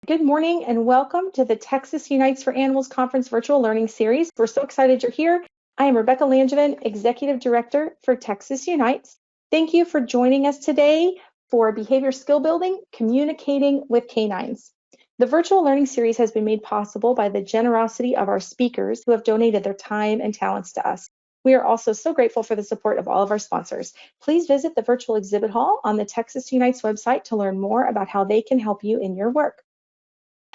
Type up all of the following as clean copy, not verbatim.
Good morning and welcome to the Texas Unites for Animals Conference Virtual Learning Series. We're so excited you're here. I am Rebecca Langevin, Executive Director for Texas Unites. Thank you for joining us today for Behavior Skill Building, Communicating with Canines. The virtual learning series has been made possible by the generosity of our speakers who have donated their time and talents to us. We are also so grateful for the support of all of our sponsors. Please visit the virtual exhibit hall on the Texas Unites website to learn more about how they can help you in your work.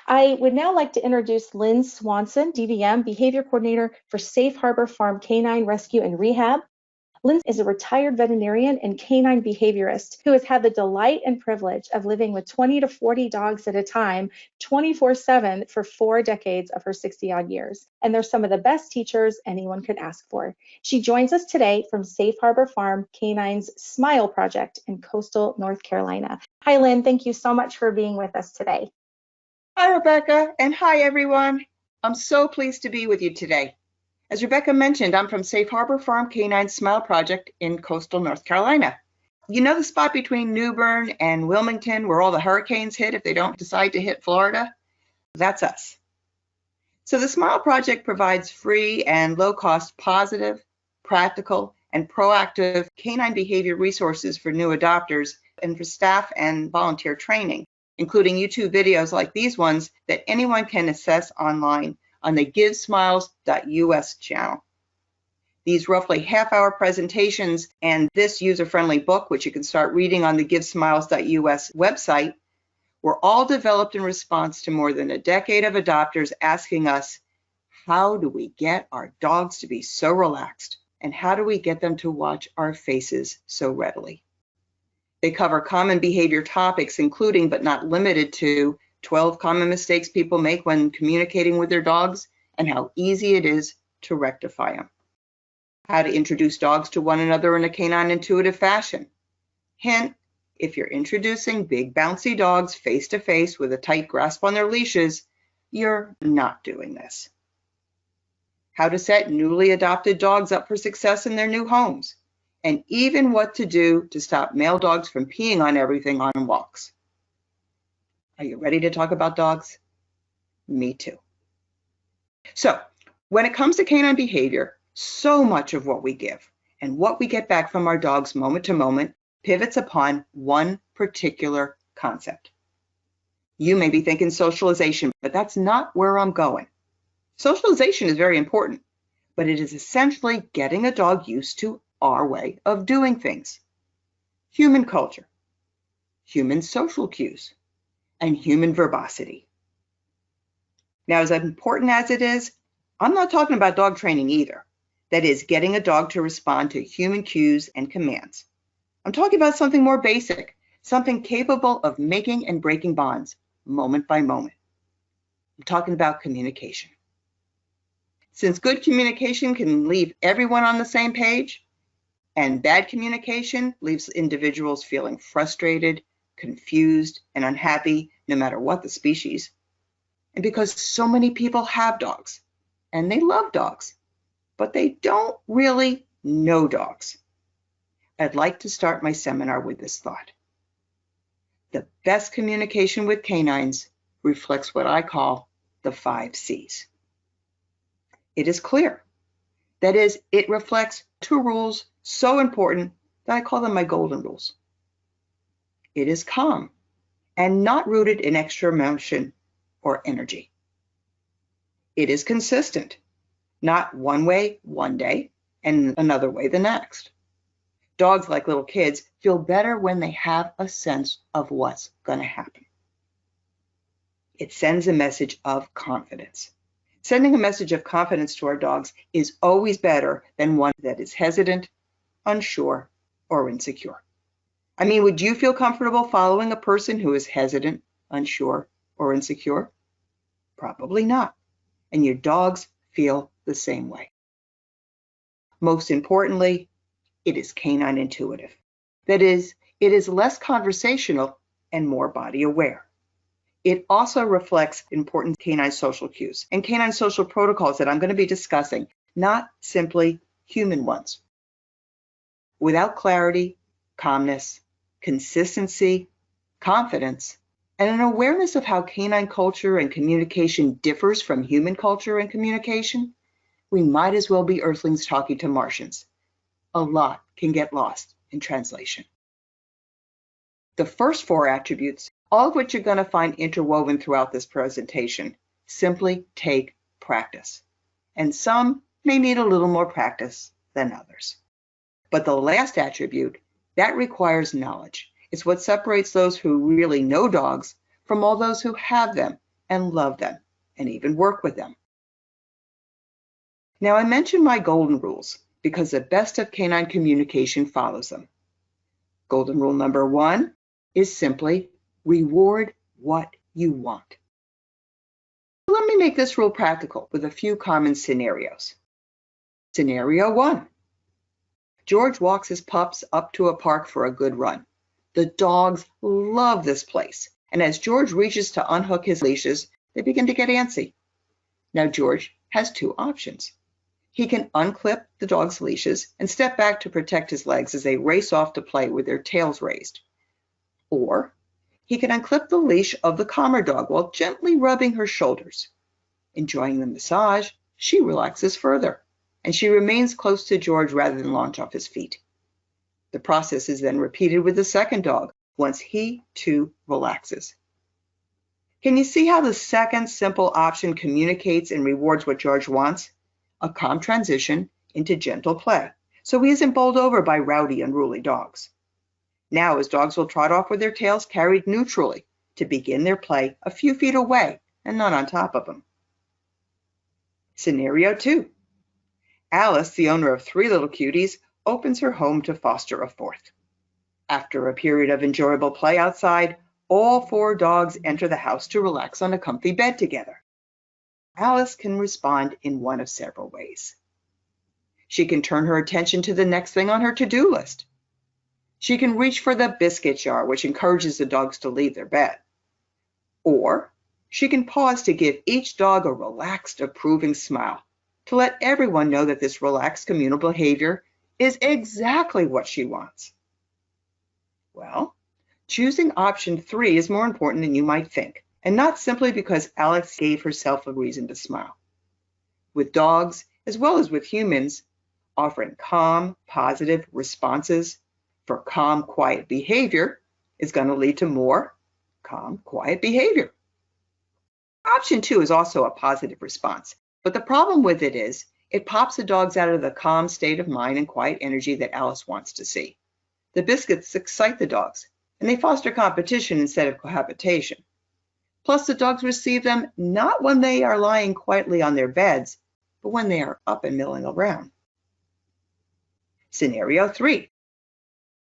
I would now like to introduce Lynn Swanson, DVM, Behavior Coordinator for Safe Harbor Farm Canine Rescue and Rehab. Lynn is a retired veterinarian and canine behaviorist who has had the delight and privilege of living with 20 to 40 dogs at a time, 24/7 for 4 decades of her 60-odd years. And they're some of the best teachers anyone could ask for. She joins us today from Safe Harbor Farm Canines Smile Project in coastal North Carolina. Hi, Lynn. Thank you so much for being with us today. Hi, Rebecca, and hi, everyone. I'm so pleased to be with you today. As Rebecca mentioned, I'm from Safe Harbor Farm Canine Smile Project in coastal North Carolina. You know the spot between New Bern and Wilmington where all the hurricanes hit if they don't decide to hit Florida? That's us. So the Smile Project provides free and low-cost positive, practical, and proactive canine behavior resources for new adopters and for staff and volunteer training, including YouTube videos like these ones that anyone can access online on the givesmiles.us channel. These roughly half-hour presentations and this user-friendly book, which you can start reading on the givesmiles.us website, were all developed in response to more than a decade of adopters asking us, how do we get our dogs to be so relaxed? And how do we get them to watch our faces so readily? They cover common behavior topics, including but not limited to 12 common mistakes people make when communicating with their dogs and how easy it is to rectify them. How to introduce dogs to one another in a canine intuitive fashion. Hint, if you're introducing big bouncy dogs face to face with a tight grasp on their leashes, you're not doing this. How to set newly adopted dogs up for success in their new homes. And even what to do to stop male dogs from peeing on everything on walks. Are you ready to talk about dogs? Me too. So, when it comes to canine behavior, so much of what we give and what we get back from our dogs moment to moment pivots upon one particular concept. You may be thinking socialization, but that's not where I'm going. Socialization is very important, but it is essentially getting a dog used to our way of doing things. Human culture, human social cues, and human verbosity. Now, as important as it is, I'm not talking about dog training either. That is, getting a dog to respond to human cues and commands. I'm talking about something more basic, something capable of making and breaking bonds, moment by moment. I'm talking about communication. Since good communication can leave everyone on the same page, and bad communication leaves individuals feeling frustrated, confused, and unhappy, no matter what the species. And because so many people have dogs, and they love dogs, but they don't really know dogs, I'd like to start my seminar with this thought. The best communication with canines reflects what I call the 5 C's. It is clear. That is, it reflects 2 rules so important that I call them my golden rules. It is calm and not rooted in extra emotion or energy. It is consistent, not one way one day and another way the next. Dogs, like little kids, feel better when they have a sense of what's going to happen. It sends a message of confidence. Sending a message of confidence to our dogs is always better than one that is hesitant, unsure, or insecure. I mean, would you feel comfortable following a person who is hesitant, unsure, or insecure? Probably not. And your dogs feel the same way. Most importantly, it is canine intuitive. That is, it is less conversational and more body aware. It also reflects important canine social cues and canine social protocols that I'm going to be discussing, not simply human ones. Without clarity, calmness, consistency, confidence, and an awareness of how canine culture and communication differs from human culture and communication, we might as well be Earthlings talking to Martians. A lot can get lost in translation. The first 4 attributes, all of which you're going to find interwoven throughout this presentation, simply take practice. And some may need a little more practice than others. But the last attribute, that requires knowledge. It's what separates those who really know dogs from all those who have them and love them and even work with them. Now, I mentioned my golden rules because the best of canine communication follows them. Golden rule number 1 is simply reward what you want. Let me make this rule practical with a few common scenarios. Scenario 1. George walks his pups up to a park for a good run. The dogs love this place, and as George reaches to unhook his leashes, they begin to get antsy. Now George has 2 options. He can unclip the dog's leashes and step back to protect his legs as they race off to play with their tails raised. Or he can unclip the leash of the calmer dog while gently rubbing her shoulders. Enjoying the massage, she relaxes further, and she remains close to George rather than launch off his feet. The process is then repeated with the second dog once he too relaxes. Can you see how the second simple option communicates and rewards what George wants? A calm transition into gentle play, so he isn't bowled over by rowdy, unruly dogs. Now his dogs will trot off with their tails carried neutrally to begin their play a few feet away and not on top of him. Scenario 2. Alice, the owner of 3 little cuties, opens her home to foster a 4th. After a period of enjoyable play outside, all 4 dogs enter the house to relax on a comfy bed together. Alice can respond in one of several ways. She can turn her attention to the next thing on her to-do list. She can reach for the biscuit jar, which encourages the dogs to leave their bed. Or she can pause to give each dog a relaxed, approving smile to let everyone know that this relaxed communal behavior is exactly what she wants. Well, choosing option 3 is more important than you might think, and not simply because Alex gave herself a reason to smile. With dogs, as well as with humans, offering calm, positive responses for calm, quiet behavior is going to lead to more calm, quiet behavior. Option 2 is also a positive response, but the problem with it is it pops the dogs out of the calm state of mind and quiet energy that Alice wants to see. The biscuits excite the dogs, and they foster competition instead of cohabitation. Plus, the dogs receive them not when they are lying quietly on their beds, but when they are up and milling around. Scenario 3.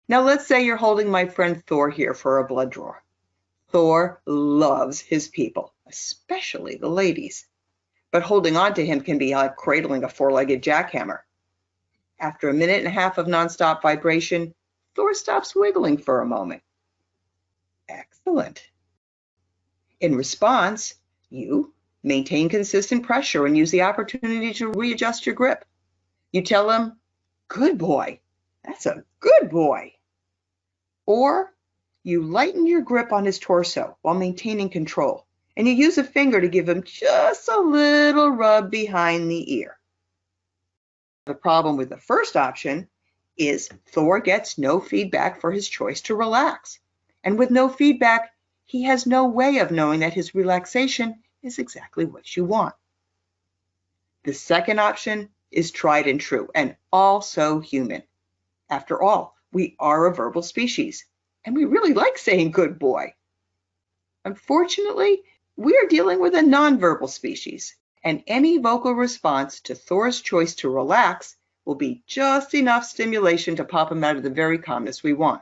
Now let's say you're holding my friend Thor here for a blood draw. Thor loves his people, especially the ladies. But holding on to him can be like cradling a 4-legged jackhammer. After a minute and a half of nonstop vibration, Thor stops wiggling for a moment. Excellent. In response, you maintain consistent pressure and use the opportunity to readjust your grip. You tell him, "Good boy, that's a good boy." Or you lighten your grip on his torso while maintaining control, and you use a finger to give him just a little rub behind the ear. The problem with the first option is Thor gets no feedback for his choice to relax. And with no feedback, he has no way of knowing that his relaxation is exactly what you want. The second option is tried and true, and also human. After all, we are a verbal species, and we really like saying "good boy." Unfortunately, we are dealing with a nonverbal species, and any vocal response to Thor's choice to relax will be just enough stimulation to pop him out of the very calmness we want.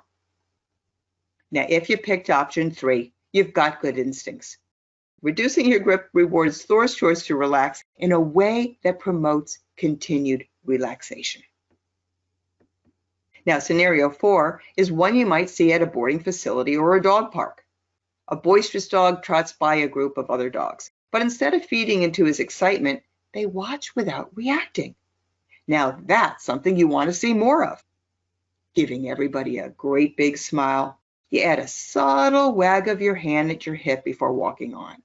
Now, if you picked option 3, you've got good instincts. Reducing your grip rewards Thor's choice to relax in a way that promotes continued relaxation. Now, scenario 4 is one you might see at a boarding facility or a dog park. A boisterous dog trots by a group of other dogs, but instead of feeding into his excitement, they watch without reacting. Now, that's something you want to see more of. Giving everybody a great big smile, You add a subtle wag of your hand at your hip before walking on.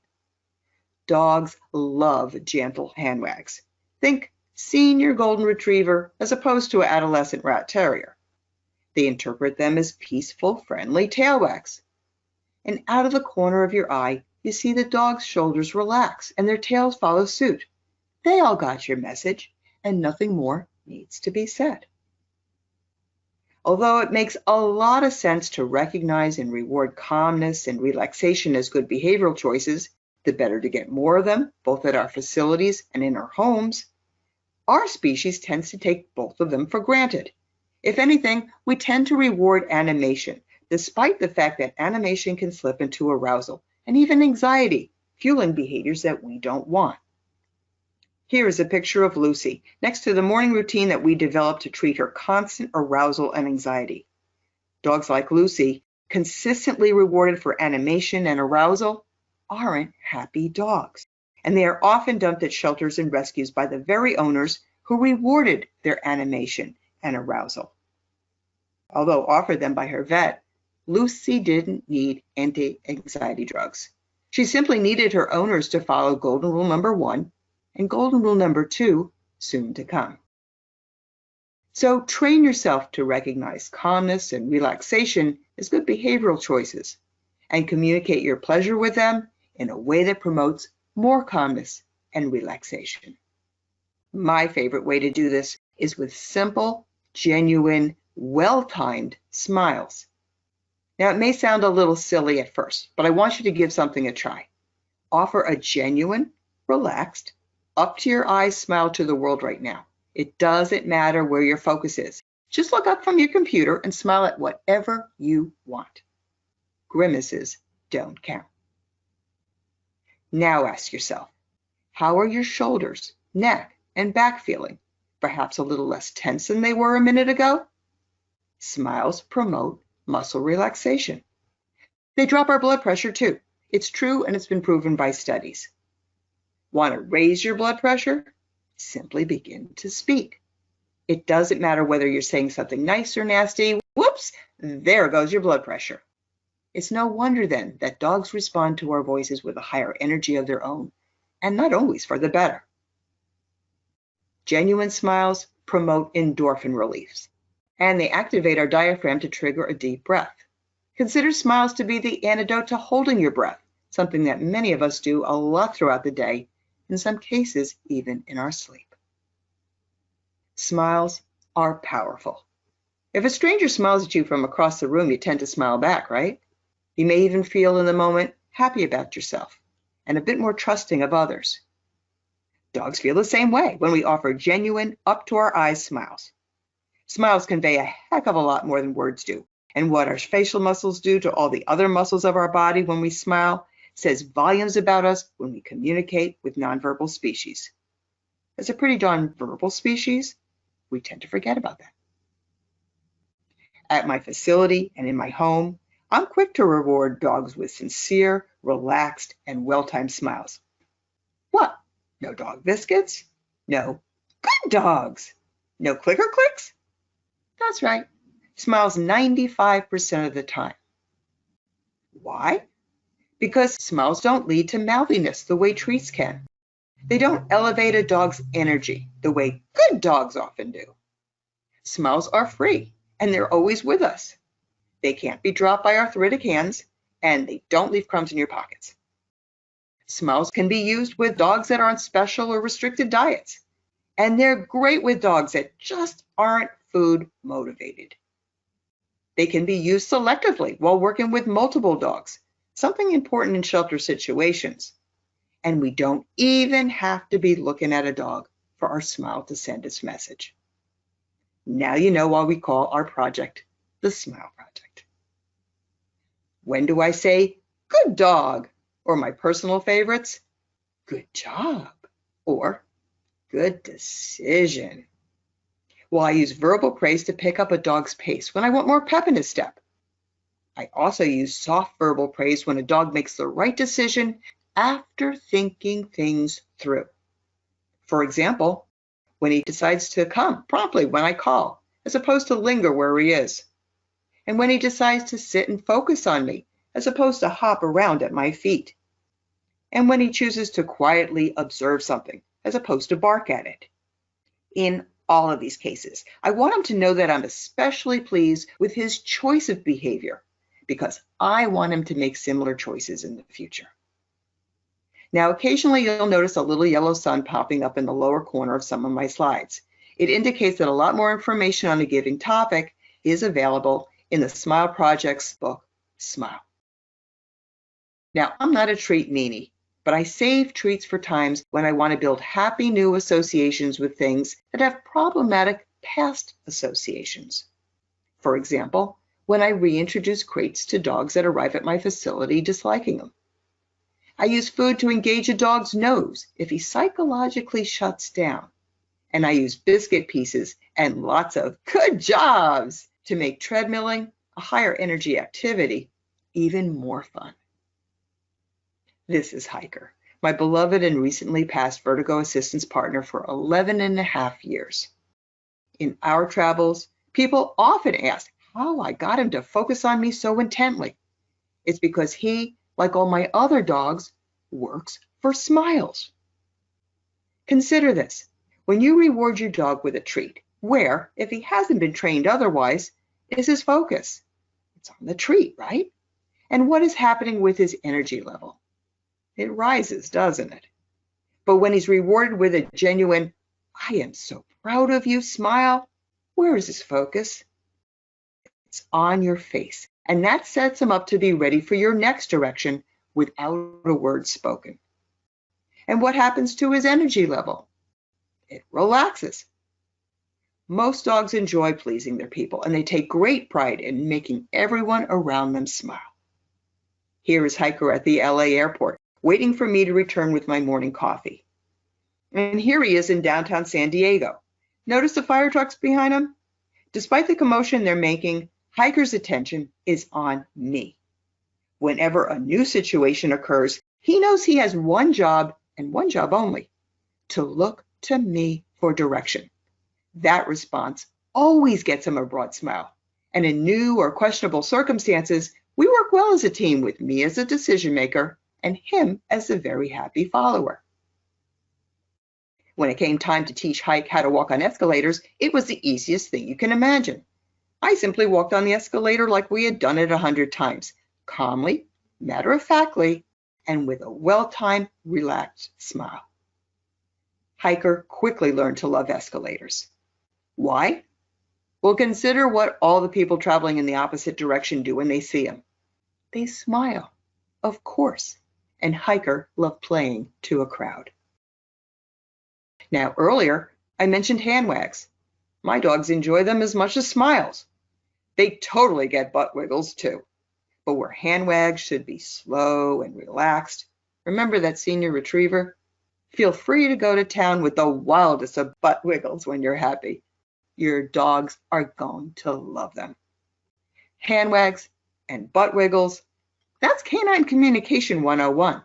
Dogs love gentle hand wags. Think senior golden retriever as opposed to an adolescent rat terrier. They interpret them as peaceful, friendly tail wags. And out of the corner of your eye, you see the dog's shoulders relax and their tails follow suit. They all got your message, and nothing more needs to be said. Although it makes a lot of sense to recognize and reward calmness and relaxation as good behavioral choices, the better to get more of them, both at our facilities and in our homes, our species tends to take both of them for granted. If anything, we tend to reward animation, despite the fact that animation can slip into arousal and even anxiety, fueling behaviors that we don't want. Here is a picture of Lucy next to the morning routine that we developed to treat her constant arousal and anxiety. Dogs like Lucy, consistently rewarded for animation and arousal, aren't happy dogs, and they are often dumped at shelters and rescues by the very owners who rewarded their animation and arousal. Although offered them by her vet, Lucy didn't need anti-anxiety drugs. She simply needed her owners to follow golden rule number 1 and golden rule number 2, soon to come. So train yourself to recognize calmness and relaxation as good behavioral choices and communicate your pleasure with them in a way that promotes more calmness and relaxation. My favorite way to do this is with simple, genuine, well-timed smiles. Now, it may sound a little silly at first, but I want you to give something a try. Offer a genuine, relaxed, up-to-your-eyes smile to the world right now. It doesn't matter where your focus is. Just look up from your computer and smile at whatever you want. Grimaces don't count. Now ask yourself, how are your shoulders, neck, and back feeling? Perhaps a little less tense than they were a minute ago? Smiles promote muscle relaxation. They drop our blood pressure too. It's true, and it's been proven by studies. Want to raise your blood pressure? Simply begin to speak. It doesn't matter whether you're saying something nice or nasty. Whoops, there goes your blood pressure. It's no wonder then that dogs respond to our voices with a higher energy of their own, and not always for the better. Genuine smiles promote endorphin release, and they activate our diaphragm to trigger a deep breath. Consider smiles to be the antidote to holding your breath, something that many of us do a lot throughout the day, in some cases even in our sleep. Smiles are powerful. If a stranger smiles at you from across the room, you tend to smile back, right? You may even feel in the moment happy about yourself and a bit more trusting of others. Dogs feel the same way when we offer genuine, up-to-our-eyes smiles. Smiles convey a heck of a lot more than words do, and what our facial muscles do to all the other muscles of our body when we smile says volumes about us when we communicate with nonverbal species. As a pretty darn verbal species, we tend to forget about that. At my facility and in my home, I'm quick to reward dogs with sincere, relaxed, and well-timed smiles. What? No dog biscuits? No good dogs? No clicker clicks? That's right. Smiles 95% of the time. Why? Because smiles don't lead to mouthiness the way treats can. They don't elevate a dog's energy the way good dogs often do. Smiles are free, and they're always with us. They can't be dropped by arthritic hands, and they don't leave crumbs in your pockets. Smiles can be used with dogs that are on special or restricted diets, and they're great with dogs that just aren't food motivated. They can be used selectively while working with multiple dogs, something important in shelter situations. And we don't even have to be looking at a dog for our smile to send its message. Now you know why we call our project the Smile Project. When do I say good dog? Or my personal favorites, good job or good decision? Well, I use verbal praise to pick up a dog's pace when I want more pep in his step. I also use soft verbal praise when a dog makes the right decision after thinking things through. For example, when he decides to come promptly when I call, as opposed to linger where he is. and when he decides to sit and focus on me, as opposed to hop around at my feet, and when he chooses to quietly observe something, as opposed to bark at it. In all of these cases, I want him to know that I'm especially pleased with his choice of behavior, because I want him to make similar choices in the future. Now, occasionally you'll notice a little yellow sun popping up in the lower corner of some of my slides. It indicates that a lot more information on a given topic is available in the Smile Project's book, Smile. Now, I'm not a treat meanie, but I save treats for times when I want to build happy new associations with things that have problematic past associations. For example, when I reintroduce crates to dogs that arrive at my facility disliking them. I use food to engage a dog's nose if he psychologically shuts down. And I use biscuit pieces and lots of good jobs to make treadmilling, a higher energy activity, even more fun. This is Hiker, my beloved and recently passed vertigo assistance partner for 11.5 years. In our travels, people often ask how I got him to focus on me so intently. It's because he, like all my other dogs, works for smiles. Consider this. When you reward your dog with a treat, where, if he hasn't been trained otherwise, is his focus? It's on the treat, right? And what is happening with his energy level? It rises, doesn't it? But when he's rewarded with a genuine, I am so proud of you smile, where is his focus? It's on your face, and that sets him up to be ready for your next direction without a word spoken. And what happens to his energy level? It relaxes. Most dogs enjoy pleasing their people, and they take great pride in making everyone around them smile. Here is Hiker at the LA airport, waiting for me to return with my morning coffee. And here he is in downtown San Diego. Notice the fire trucks behind him? Despite the commotion they're making, Hiker's attention is on me. Whenever a new situation occurs, he knows he has one job and one job only, to look to me for direction. That response always gets him a broad smile. And in new or questionable circumstances, we work well as a team with me as a decision maker and him as a very happy follower. When it came time to teach Hike how to walk on escalators, it was the easiest thing you can imagine. I simply walked on the escalator like we had done it 100 times, calmly, matter-of-factly, and with a well-timed, relaxed smile. Hiker quickly learned to love escalators. Why? Well, consider what all the people traveling in the opposite direction do when they see him. They smile, of course, and Hiker loved playing to a crowd. Now, earlier, I mentioned hand wags. My dogs enjoy them as much as smiles. They totally get butt wiggles too. But where hand wags should be slow and relaxed, remember that senior retriever? Feel free to go to town with the wildest of butt wiggles when you're happy. Your dogs are going to love them. Hand wags and butt wiggles, that's canine communication 101.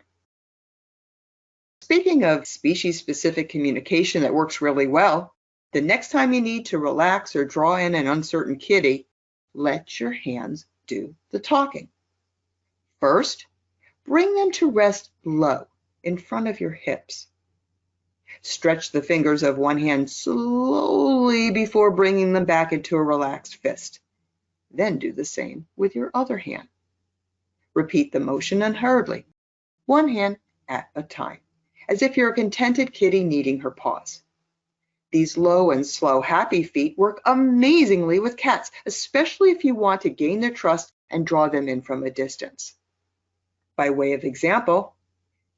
Speaking of species-specific communication that works really well, the next time you need to relax or draw in an uncertain kitty, let your hands do the talking. First, bring them to rest low in front of your hips. Stretch the fingers of one hand slowly before bringing them back into a relaxed fist. Then do the same with your other hand. Repeat the motion unhurriedly, one hand at a time, as if you're a contented kitty kneading her paws. These low and slow happy feet work amazingly with cats, especially if you want to gain their trust and draw them in from a distance. By way of example,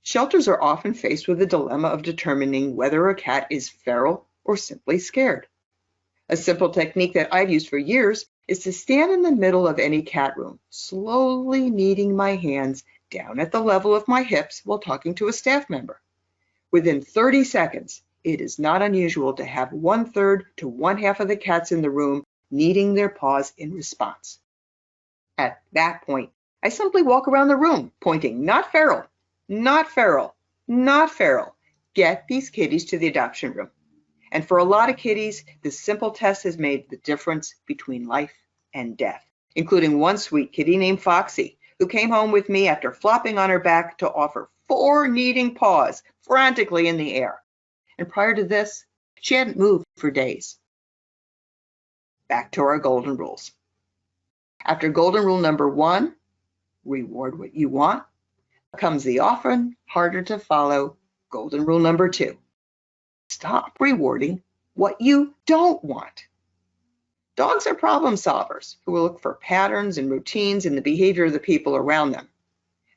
shelters are often faced with the dilemma of determining whether a cat is feral or simply scared. A simple technique that I've used for years is to stand in the middle of any cat room, slowly kneading my hands down at the level of my hips while talking to a staff member. Within 30 seconds, it is not unusual to have 1/3 to 1/2 of the cats in the room kneading their paws in response. At that point, I simply walk around the room, pointing, not feral, not feral, not feral. Get these kitties to the adoption room. And for a lot of kitties, this simple test has made the difference between life and death. including one sweet kitty named Foxy, who came home with me after flopping on her back to offer 4 kneading paws frantically in the air. And prior to this, she hadn't moved for days. Back to our golden rules. After golden rule number 1, reward what you want, comes the often harder to follow golden rule number 2. Stop rewarding what you don't want. Dogs are problem solvers who will look for patterns and routines in the behavior of the people around them.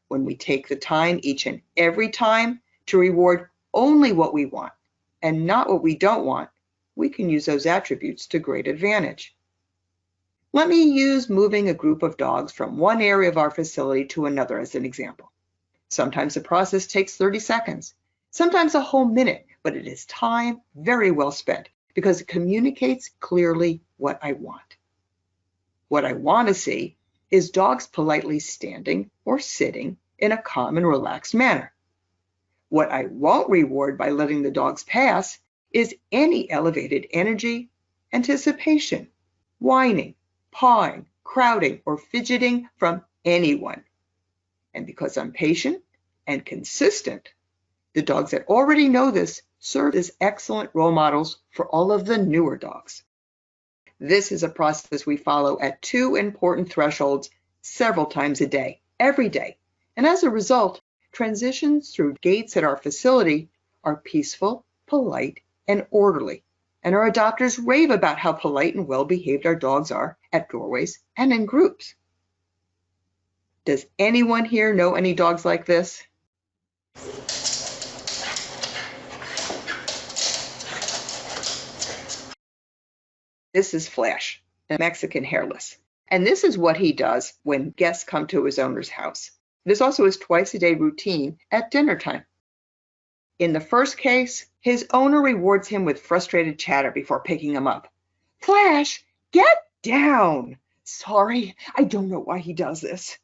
When we take the time each and every time to reward only what we want and not what we don't want, we can use those attributes to great advantage. Let me use moving a group of dogs from one area of our facility to another as an example. Sometimes the process takes 30 seconds, sometimes a whole minute, but it is time very well spent because it communicates clearly what I want. What I want to see is dogs politely standing or sitting in a calm and relaxed manner. What I won't reward by letting the dogs pass is any elevated energy, anticipation, whining, pawing, crowding, or fidgeting from anyone. And because I'm patient and consistent, the dogs that already know this serve as excellent role models for all of the newer dogs. This is a process we follow at 2 important thresholds several times a day, every day. And as a result, transitions through gates at our facility are peaceful, polite, and orderly. And our adopters rave about how polite and well-behaved our dogs are at doorways and in groups. Does anyone here know any dogs like this? This is Flash, a Mexican hairless. And this is what he does when guests come to his owner's house. It is also his twice-a-day routine at dinner time. In the first case, his owner rewards him with frustrated chatter before picking him up. Flash, get down! Sorry, I don't know why he does this.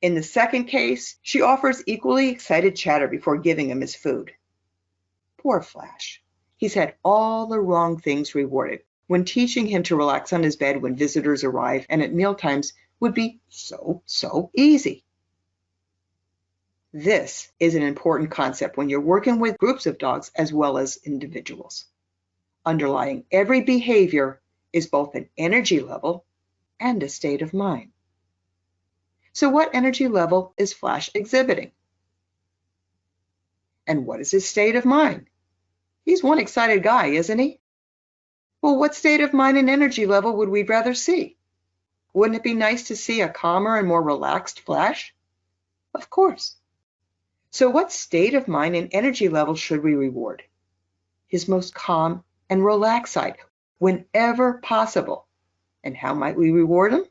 In the second case, she offers equally excited chatter before giving him his food. Poor Flash. He's had all the wrong things rewarded when teaching him to relax on his bed when visitors arrive and at mealtimes would be so easy. This is an important concept when you're working with groups of dogs as well as individuals. Underlying every behavior is both an energy level and a state of mind. So what energy level is Flash exhibiting? And what is his state of mind? He's one excited guy, isn't he? Well, what state of mind and energy level would we rather see? Wouldn't it be nice to see a calmer and more relaxed Flash? Of course. So what state of mind and energy level should we reward? His most calm and relaxed side, whenever possible. And how might we reward him?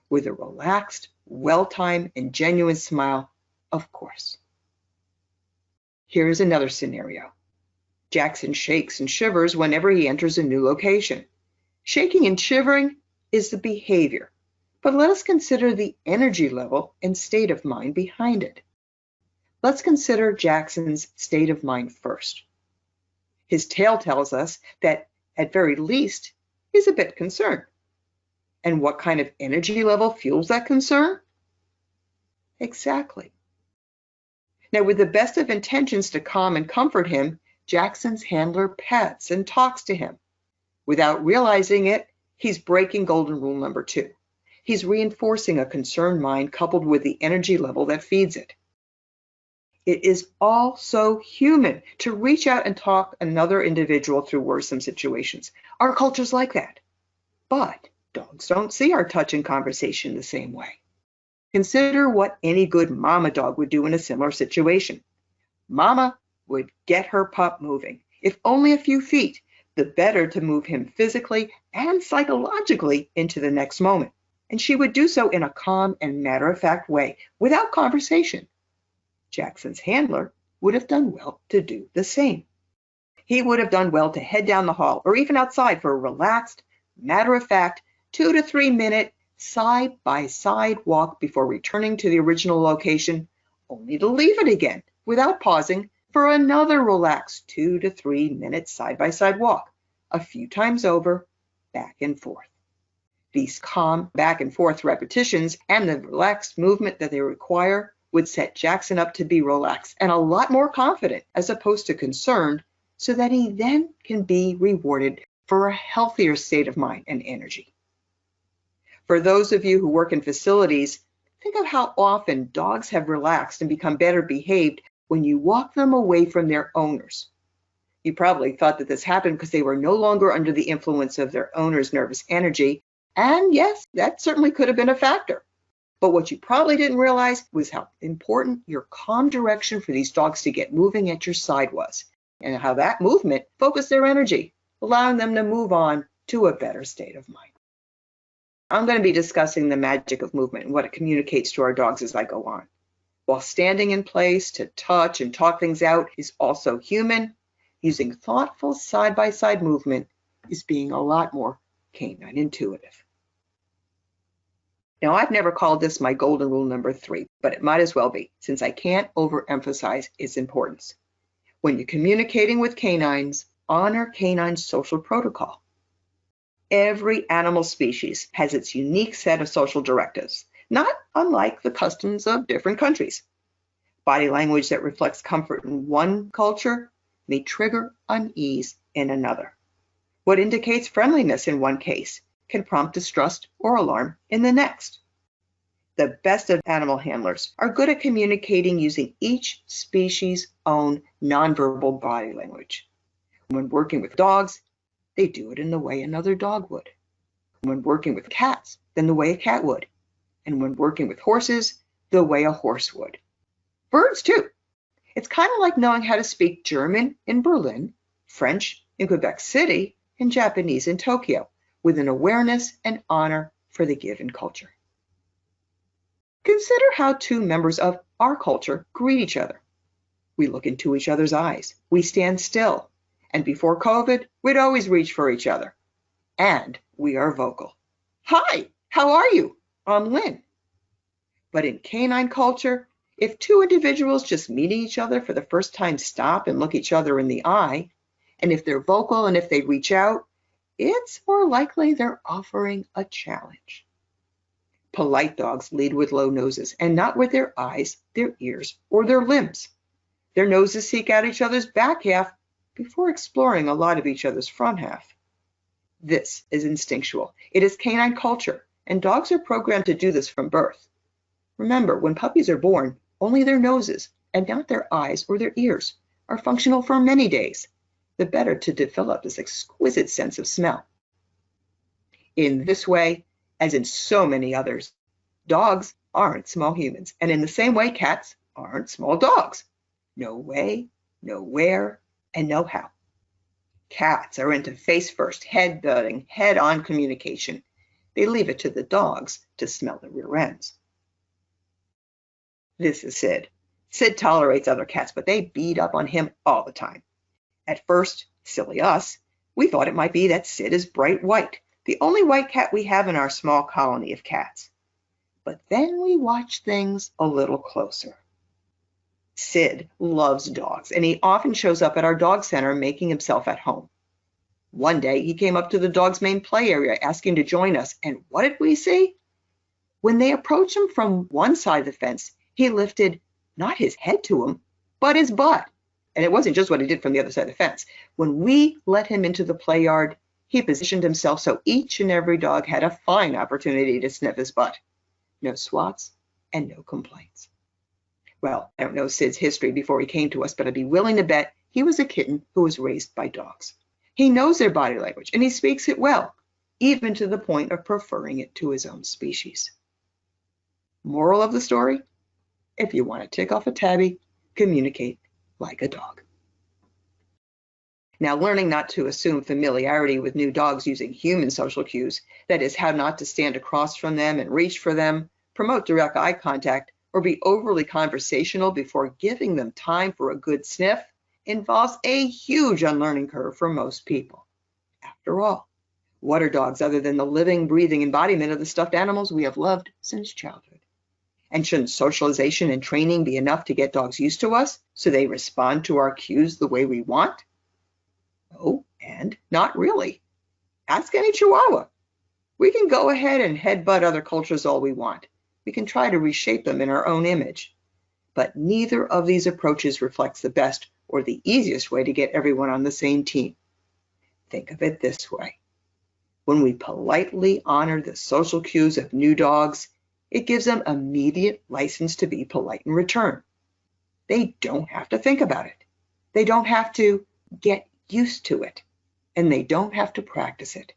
With a relaxed, well-timed, and genuine smile, of course. Here's another scenario. Jackson shakes and shivers whenever he enters a new location. Shaking and shivering is the behavior, but let us consider the energy level and state of mind behind it. Let's consider Jackson's state of mind first. His tail tells us that, at very least, he's a bit concerned. And what kind of energy level fuels that concern? Exactly. Now, with the best of intentions to calm and comfort him, Jackson's handler pets and talks to him. Without realizing it, he's breaking golden rule number 2. He's reinforcing a concerned mind coupled with the energy level that feeds it. It is all so human to reach out and talk another individual through worrisome situations. Our culture's like that. But dogs don't see our touch and conversation the same way. Consider what any good mama dog would do in a similar situation. Mama would get her pup moving, if only a few feet, the better to move him physically and psychologically into the next moment. And she would do so in a calm and matter-of-fact way, without conversation. Jackson's handler would have done well to do the same. He would have done well to head down the hall or even outside for a relaxed, matter-of-fact, 2 to 3 minute side-by-side walk before returning to the original location, only to leave it again without pausing for another relaxed 2 to 3 minute side-by-side walk, a few times over, back and forth. These calm back and forth repetitions and the relaxed movement that they require would set Jackson up to be relaxed and a lot more confident as opposed to concerned, so that he then can be rewarded for a healthier state of mind and energy. For those of you who work in facilities, think of how often dogs have relaxed and become better behaved when you walk them away from their owners. You probably thought that this happened because they were no longer under the influence of their owner's nervous energy, and yes, that certainly could have been a factor. But what you probably didn't realize was how important your calm direction for these dogs to get moving at your side was, and how that movement focused their energy, allowing them to move on to a better state of mind. I'm going to be discussing the magic of movement and what it communicates to our dogs as I go on. While standing in place to touch and talk things out is also human, using thoughtful side-by-side movement is being a lot more canine intuitive. Now, I've never called this my golden rule number 3, but it might as well be, since I can't overemphasize its importance. When you're communicating with canines, honor canine social protocol. Every animal species has its unique set of social directives, not unlike the customs of different countries. Body language that reflects comfort in one culture may trigger unease in another. What indicates friendliness in one case can prompt distrust or alarm in the next. The best of animal handlers are good at communicating using each species' own nonverbal body language. When working with dogs, they do it in the way another dog would. When working with cats, then the way a cat would. And when working with horses, the way a horse would. Birds too. It's kind of like knowing how to speak German in Berlin, French in Quebec City, and Japanese in Tokyo, with an awareness and honor for the given culture. Consider how two members of our culture greet each other. We look into each other's eyes. We stand still. And before COVID, we'd always reach for each other. And we are vocal. Hi, how are you? I'm Lynn. But in canine culture, if two individuals just meeting each other for the first time stop and look each other in the eye, and if they're vocal and if they reach out, it's more likely they're offering a challenge. Polite dogs lead with low noses and not with their eyes, their ears, or their limbs. Their noses seek out each other's back half before exploring a lot of each other's front half. This is instinctual. It is canine culture, and dogs are programmed to do this from birth. Remember, when puppies are born, only their noses, and not their eyes or their ears, are functional for many days, the better to develop this exquisite sense of smell. In this way, as in so many others, dogs aren't small humans, and in the same way, cats aren't small dogs. No way, no where, and no how. Cats are into face-first, head-butting, head-on communication. They leave it to the dogs to smell the rear ends. This is Sid. Sid tolerates other cats, but they beat up on him all the time. At first, silly us, we thought it might be that Sid is bright white, the only white cat we have in our small colony of cats. But then we watched things a little closer. Sid loves dogs, and he often shows up at our dog center making himself at home. One day, he came up to the dog's main play area asking to join us, and what did we see? When they approached him from one side of the fence, he lifted not his head to him, but his butt. And it wasn't just what he did from the other side of the fence. When we let him into the play yard, he positioned himself so each and every dog had a fine opportunity to sniff his butt. No swats and no complaints. Well, I don't know Sid's history before he came to us, but I'd be willing to bet he was a kitten who was raised by dogs. He knows their body language, and he speaks it well, even to the point of preferring it to his own species. Moral of the story? If you want to tick off a tabby, communicate like a dog. Now, learning not to assume familiarity with new dogs using human social cues, that is, how not to stand across from them and reach for them, promote direct eye contact, or be overly conversational before giving them time for a good sniff, involves a huge unlearning curve for most people. After all, what are dogs other than the living, breathing embodiment of the stuffed animals we have loved since childhood? And shouldn't socialization and training be enough to get dogs used to us so they respond to our cues the way we want? No, and not really. Ask any Chihuahua. We can go ahead and headbutt other cultures all we want. We can try to reshape them in our own image. But neither of these approaches reflects the best or the easiest way to get everyone on the same team. Think of it this way. When we politely honor the social cues of new dogs, it gives them immediate license to be polite in return. They don't have to think about it. They don't have to get used to it. And they don't have to practice it.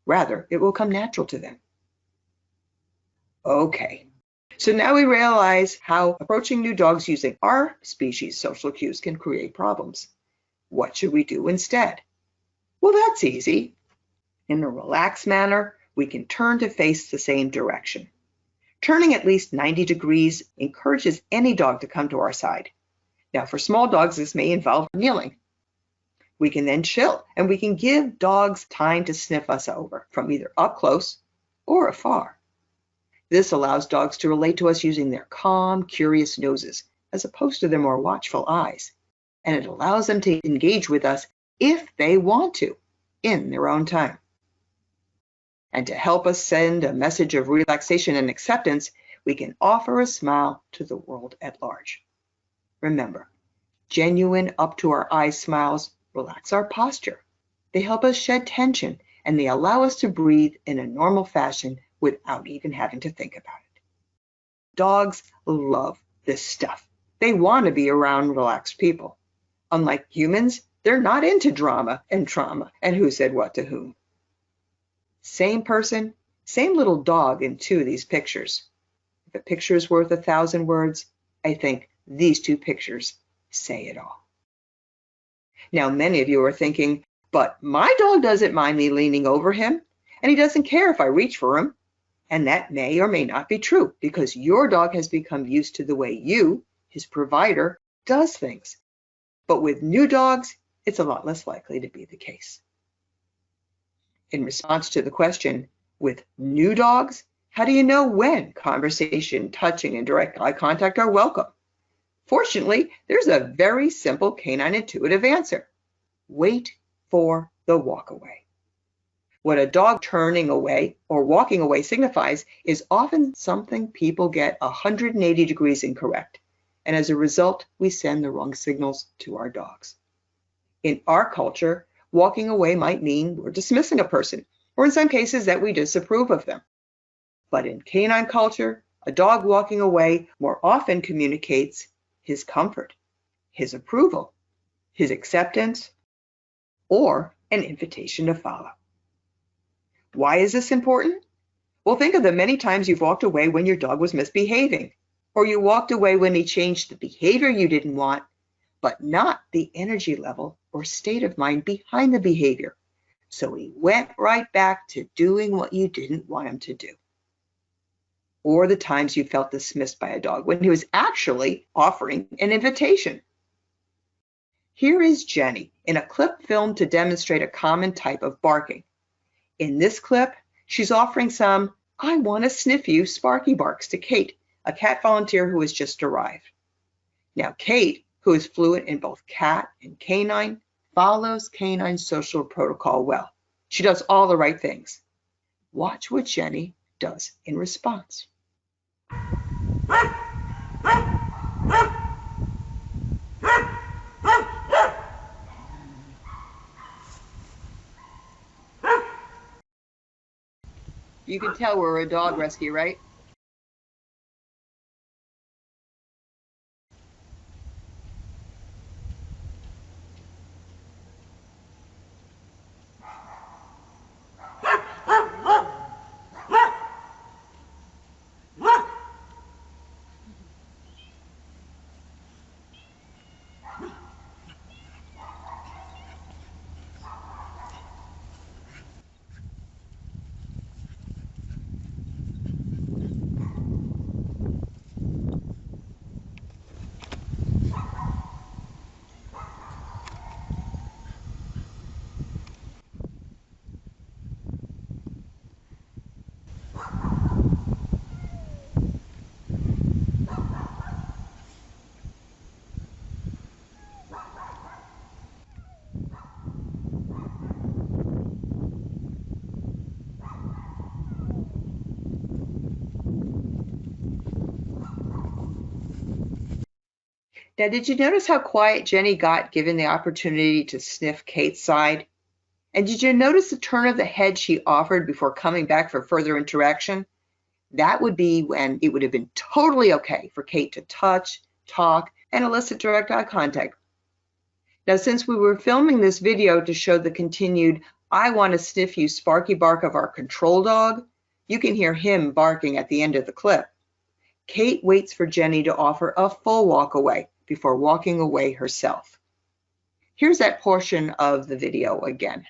Rather, it will come natural to them. Okay, so now we realize how approaching new dogs using our species' social cues can create problems. What should we do instead? Well, that's easy. In a relaxed manner, we can turn to face the same direction. Turning at least 90 degrees encourages any dog to come to our side. Now, for small dogs, this may involve kneeling. We can then chill, and we can give dogs time to sniff us over from either up close or afar. This allows dogs to relate to us using their calm, curious noses, as opposed to their more watchful eyes. And it allows them to engage with us if they want to, in their own time. And to help us send a message of relaxation and acceptance, we can offer a smile to the world at large. Remember, genuine up-to-our-eyes smiles relax our posture. They help us shed tension, and they allow us to breathe in a normal fashion without even having to think about it. Dogs love this stuff. They want to be around relaxed people. Unlike humans, they're not into drama and trauma and who said what to whom. Same person, same little dog in two of these pictures. If a picture is worth 1,000 words, I think these two pictures say it all. Now, many of you are thinking, but my dog doesn't mind me leaning over him, and he doesn't care if I reach for him. And that may or may not be true, because your dog has become used to the way you, his provider, does things. But with new dogs, it's a lot less likely to be the case. In response to the question, with new dogs, how do you know when conversation, touching, and direct eye contact are welcome? Fortunately, there's a very simple canine intuitive answer. Wait for the walk away. What a dog turning away or walking away signifies is often something people get 180 degrees incorrect. And as a result, we send the wrong signals to our dogs. In our culture, walking away might mean we're dismissing a person, or in some cases that we disapprove of them. But in canine culture, a dog walking away more often communicates his comfort, his approval, his acceptance, or an invitation to follow. Why is this important? Well, think of the many times you've walked away when your dog was misbehaving, or you walked away when he changed the behavior you didn't want, but not the energy level or state of mind behind the behavior. So he went right back to doing what you didn't want him to do. Or the times you felt dismissed by a dog when he was actually offering an invitation. Here is Jenny in a clip filmed to demonstrate a common type of barking. In this clip, she's offering some "I want to sniff you" Sparky barks to Kate, a cat volunteer who has just arrived. Now, Kate, who is fluent in both cat and canine, follows canine social protocol well. She does all the right things. Watch what Jenny does in response. You can tell we're a dog rescue, right? Now, did you notice how quiet Jenny got given the opportunity to sniff Kate's side? And did you notice the turn of the head she offered before coming back for further interaction? That would be when it would have been totally okay for Kate to touch, talk, and elicit direct eye contact. Now, since we were filming this video to show the continued "I want to sniff you" Sparky bark of our control dog, you can hear him barking at the end of the clip. Kate waits for Jenny to offer a full walk away before walking away herself. Here's that portion of the video again.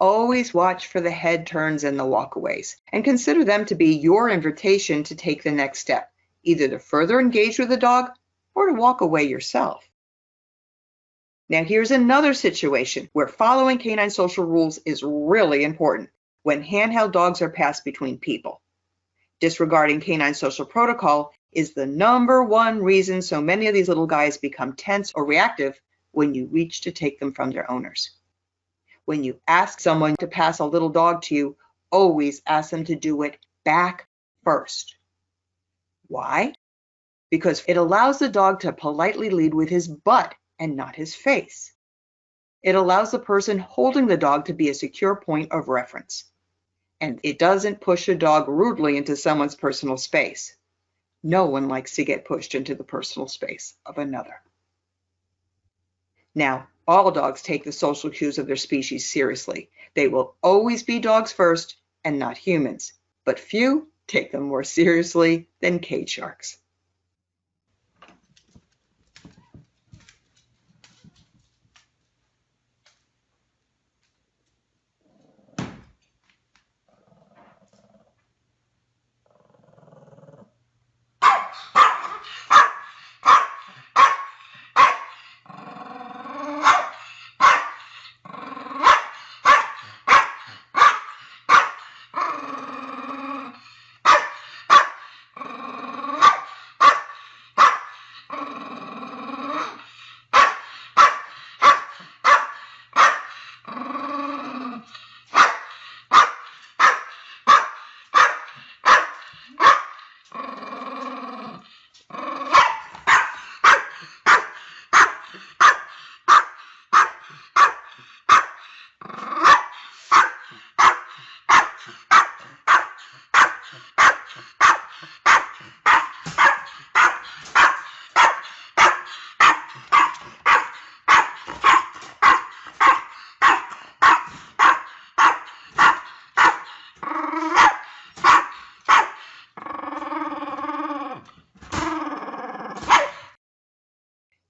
Always watch for the head turns and the walkaways, and consider them to be your invitation to take the next step, either to further engage with the dog or to walk away yourself. Now, here's another situation where following canine social rules is really important when handheld dogs are passed between people. Disregarding canine social protocol is the #1 reason so many of these little guys become tense or reactive when you reach to take them from their owners. When you ask someone to pass a little dog to you, always ask them to do it back first. Why? Because it allows the dog to politely lead with his butt and not his face. It allows the person holding the dog to be a secure point of reference. And it doesn't push a dog rudely into someone's personal space. No one likes to get pushed into the personal space of another. Now, all dogs take the social cues of their species seriously. They will always be dogs first and not humans, but few take them more seriously than cage sharks.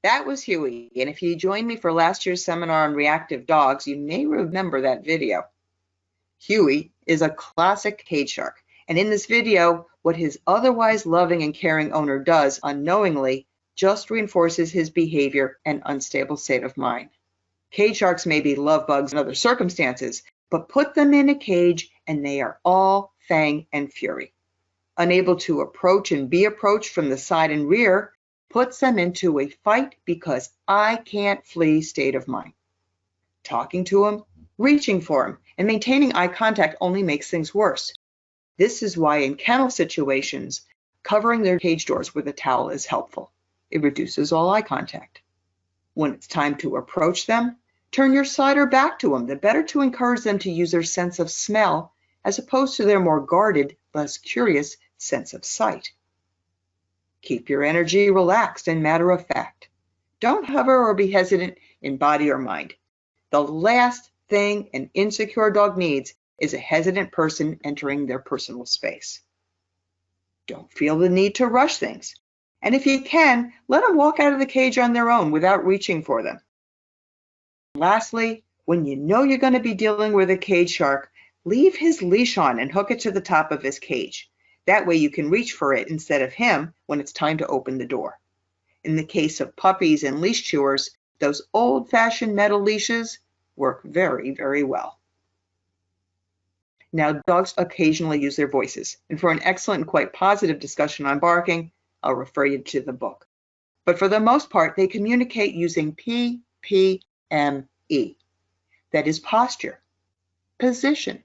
That was Huey, and if you joined me for last year's seminar on reactive dogs, you may remember that video. Huey is a classic cage shark, and in this video, what his otherwise loving and caring owner does unknowingly just reinforces his behavior and unstable state of mind. Cage sharks may be love bugs in other circumstances, but put them in a cage and they are all fang and fury. Unable to approach and be approached from the side and rear puts them into a fight because I can't flee state of mind. Talking to him, reaching for him, and maintaining eye contact only makes things worse. This is why in kennel situations, covering their cage doors with a towel is helpful. It reduces all eye contact. When it's time to approach them, turn your side or back to them, the better to encourage them to use their sense of smell as opposed to their more guarded, less curious sense of sight. Keep your energy relaxed and matter of fact. Don't hover or be hesitant in body or mind. The last thing an insecure dog needs is a hesitant person entering their personal space. Don't feel the need to rush things. And if you can, let them walk out of the cage on their own without reaching for them. Lastly, when you know you're going to be dealing with a cage shark, leave his leash on and hook it to the top of his cage. That way you can reach for it instead of him when it's time to open the door. In the case of puppies and leash chewers, those old-fashioned metal leashes, work very, very well. Now, dogs occasionally use their voices, and for an excellent and quite positive discussion on barking, I'll refer you to the book. But for the most part, they communicate using PPME. That is posture, position,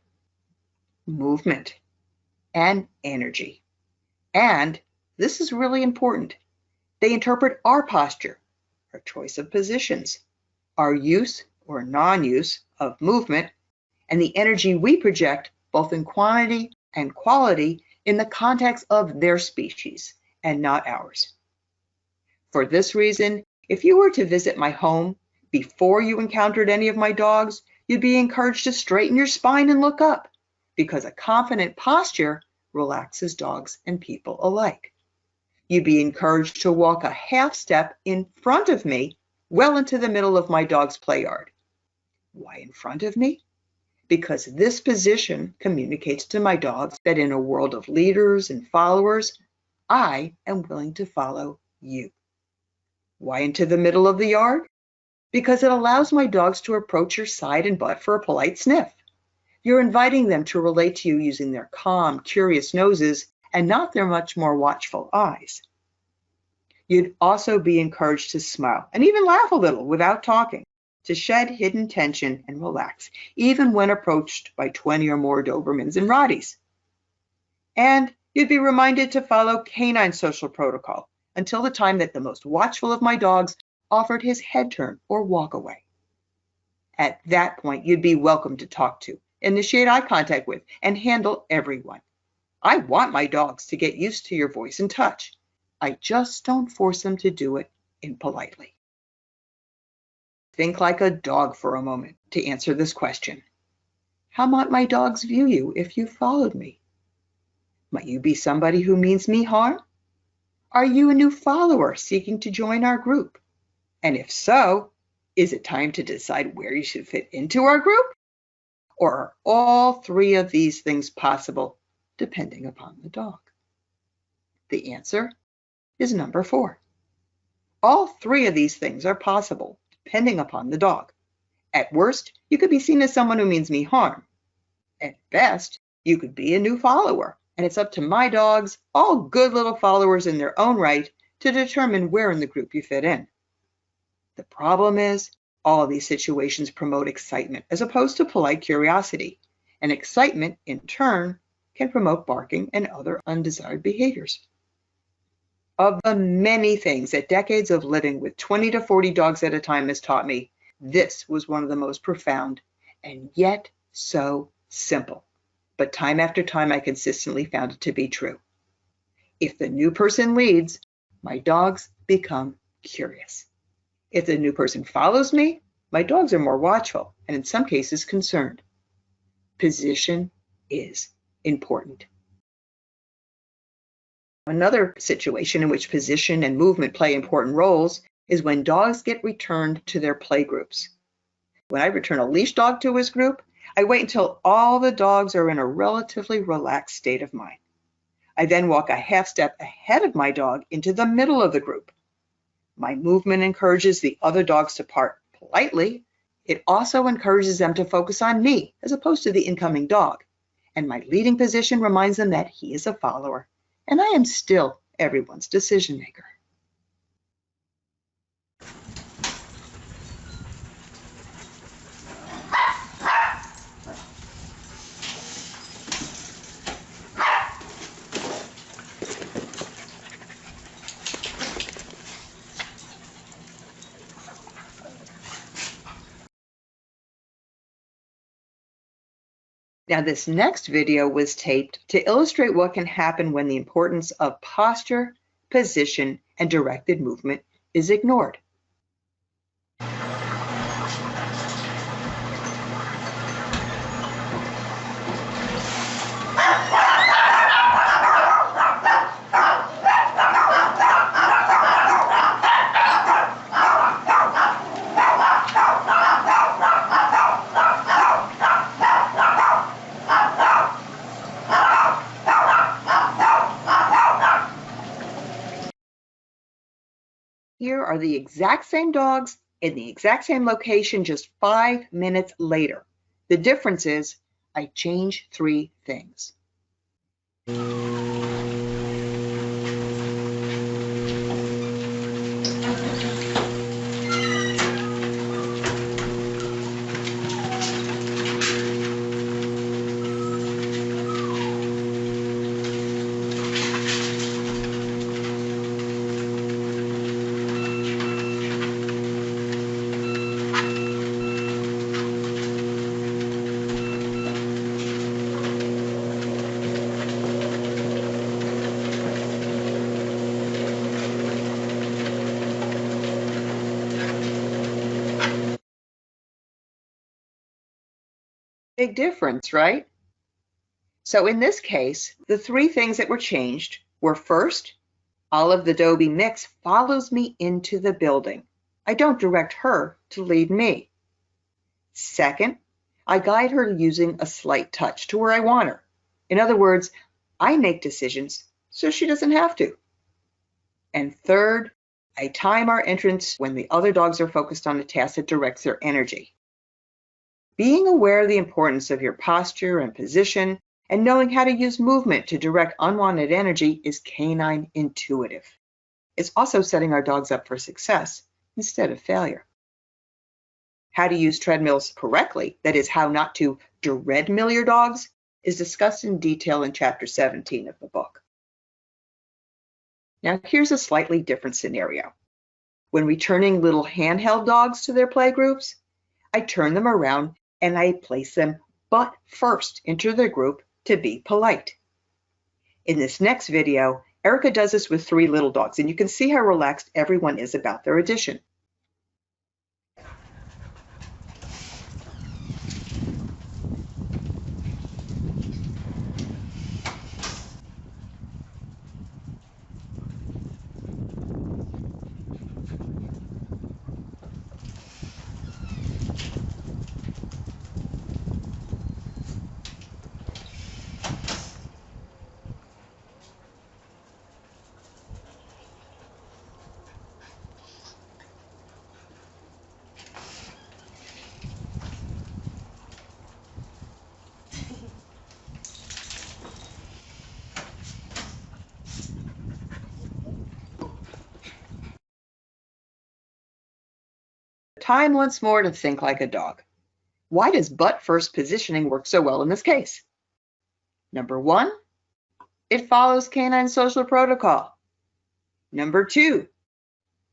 movement, and energy. And this is really important. They interpret our posture, our choice of positions, our use or non-use of movement, and the energy we project both in quantity and quality in the context of their species and not ours. For this reason, if you were to visit my home before you encountered any of my dogs, you'd be encouraged to straighten your spine and look up, because a confident posture relaxes dogs and people alike. You'd be encouraged to walk a half step in front of me, well into the middle of my dog's play yard. Why in front of me? Because this position communicates to my dogs that in a world of leaders and followers, I am willing to follow you. Why into the middle of the yard? Because it allows my dogs to approach your side and butt for a polite sniff. You're inviting them to relate to you using their calm, curious noses and not their much more watchful eyes. You'd also be encouraged to smile and even laugh a little without talking, to shed hidden tension and relax, even when approached by 20 or more Dobermans and Rotties. And you'd be reminded to follow canine social protocol until the time that the most watchful of my dogs offered his head turn or walk away. At that point, you'd be welcome to talk to, initiate eye contact with, and handle everyone. I want my dogs to get used to your voice and touch. I just don't force them to do it impolitely. Think like a dog for a moment to answer this question. How might my dogs view you if you followed me? Might you be somebody who means me harm? Are you a new follower seeking to join our group? And if so, is it time to decide where you should fit into our group? Or are all three of these things possible, depending upon the dog? The answer is number 4. All three of these things are possible, depending upon the dog. At worst, you could be seen as someone who means me harm. At best, you could be a new follower, and it's up to my dogs, all good little followers in their own right, to determine where in the group you fit in. The problem is, all of these situations promote excitement as opposed to polite curiosity, and excitement, in turn, can promote barking and other undesired behaviors. Of the many things that decades of living with 20 to 40 dogs at a time has taught me, this was one of the most profound and yet so simple. But time after time, I consistently found it to be true. If the new person leads, my dogs become curious. If the new person follows me, my dogs are more watchful and in some cases concerned. Position is important. Another situation in which position and movement play important roles is when dogs get returned to their play groups. When I return a leash dog to his group, I wait until all the dogs are in a relatively relaxed state of mind. I then walk a half step ahead of my dog into the middle of the group. My movement encourages the other dogs to part politely. It also encourages them to focus on me as opposed to the incoming dog. And my leading position reminds them that he is a follower, and I am still everyone's decision maker. Now, this next video was taped to illustrate what can happen when the importance of posture, position, and directed movement is ignored. Here are the exact same dogs in the exact same location just 5 minutes later. The difference is I changed 3 things. Big difference, right? So in this case, the 3 things that were changed were: first, Olive the Dobie mix follows me into the building. I don't direct her to lead me. Second, I guide her using a slight touch to where I want her. In other words, I make decisions so she doesn't have to. And third, I time our entrance when the other dogs are focused on a task that directs their energy. Being aware of the importance of your posture and position and knowing how to use movement to direct unwanted energy is canine intuitive. It's also setting our dogs up for success instead of failure. How to use treadmills correctly, that is, how not to dreadmill your dogs, is discussed in detail in Chapter 17 of the book. Now, here's a slightly different scenario. When returning little handheld dogs to their play groups, I turn them around and I place them butt first into their group to be polite. In this next video, Erica does this with 3 little dogs, and you can see how relaxed everyone is about their addition. Time once more to think like a dog. Why does butt first positioning work so well in this case? Number 1, it follows canine social protocol. Number 2,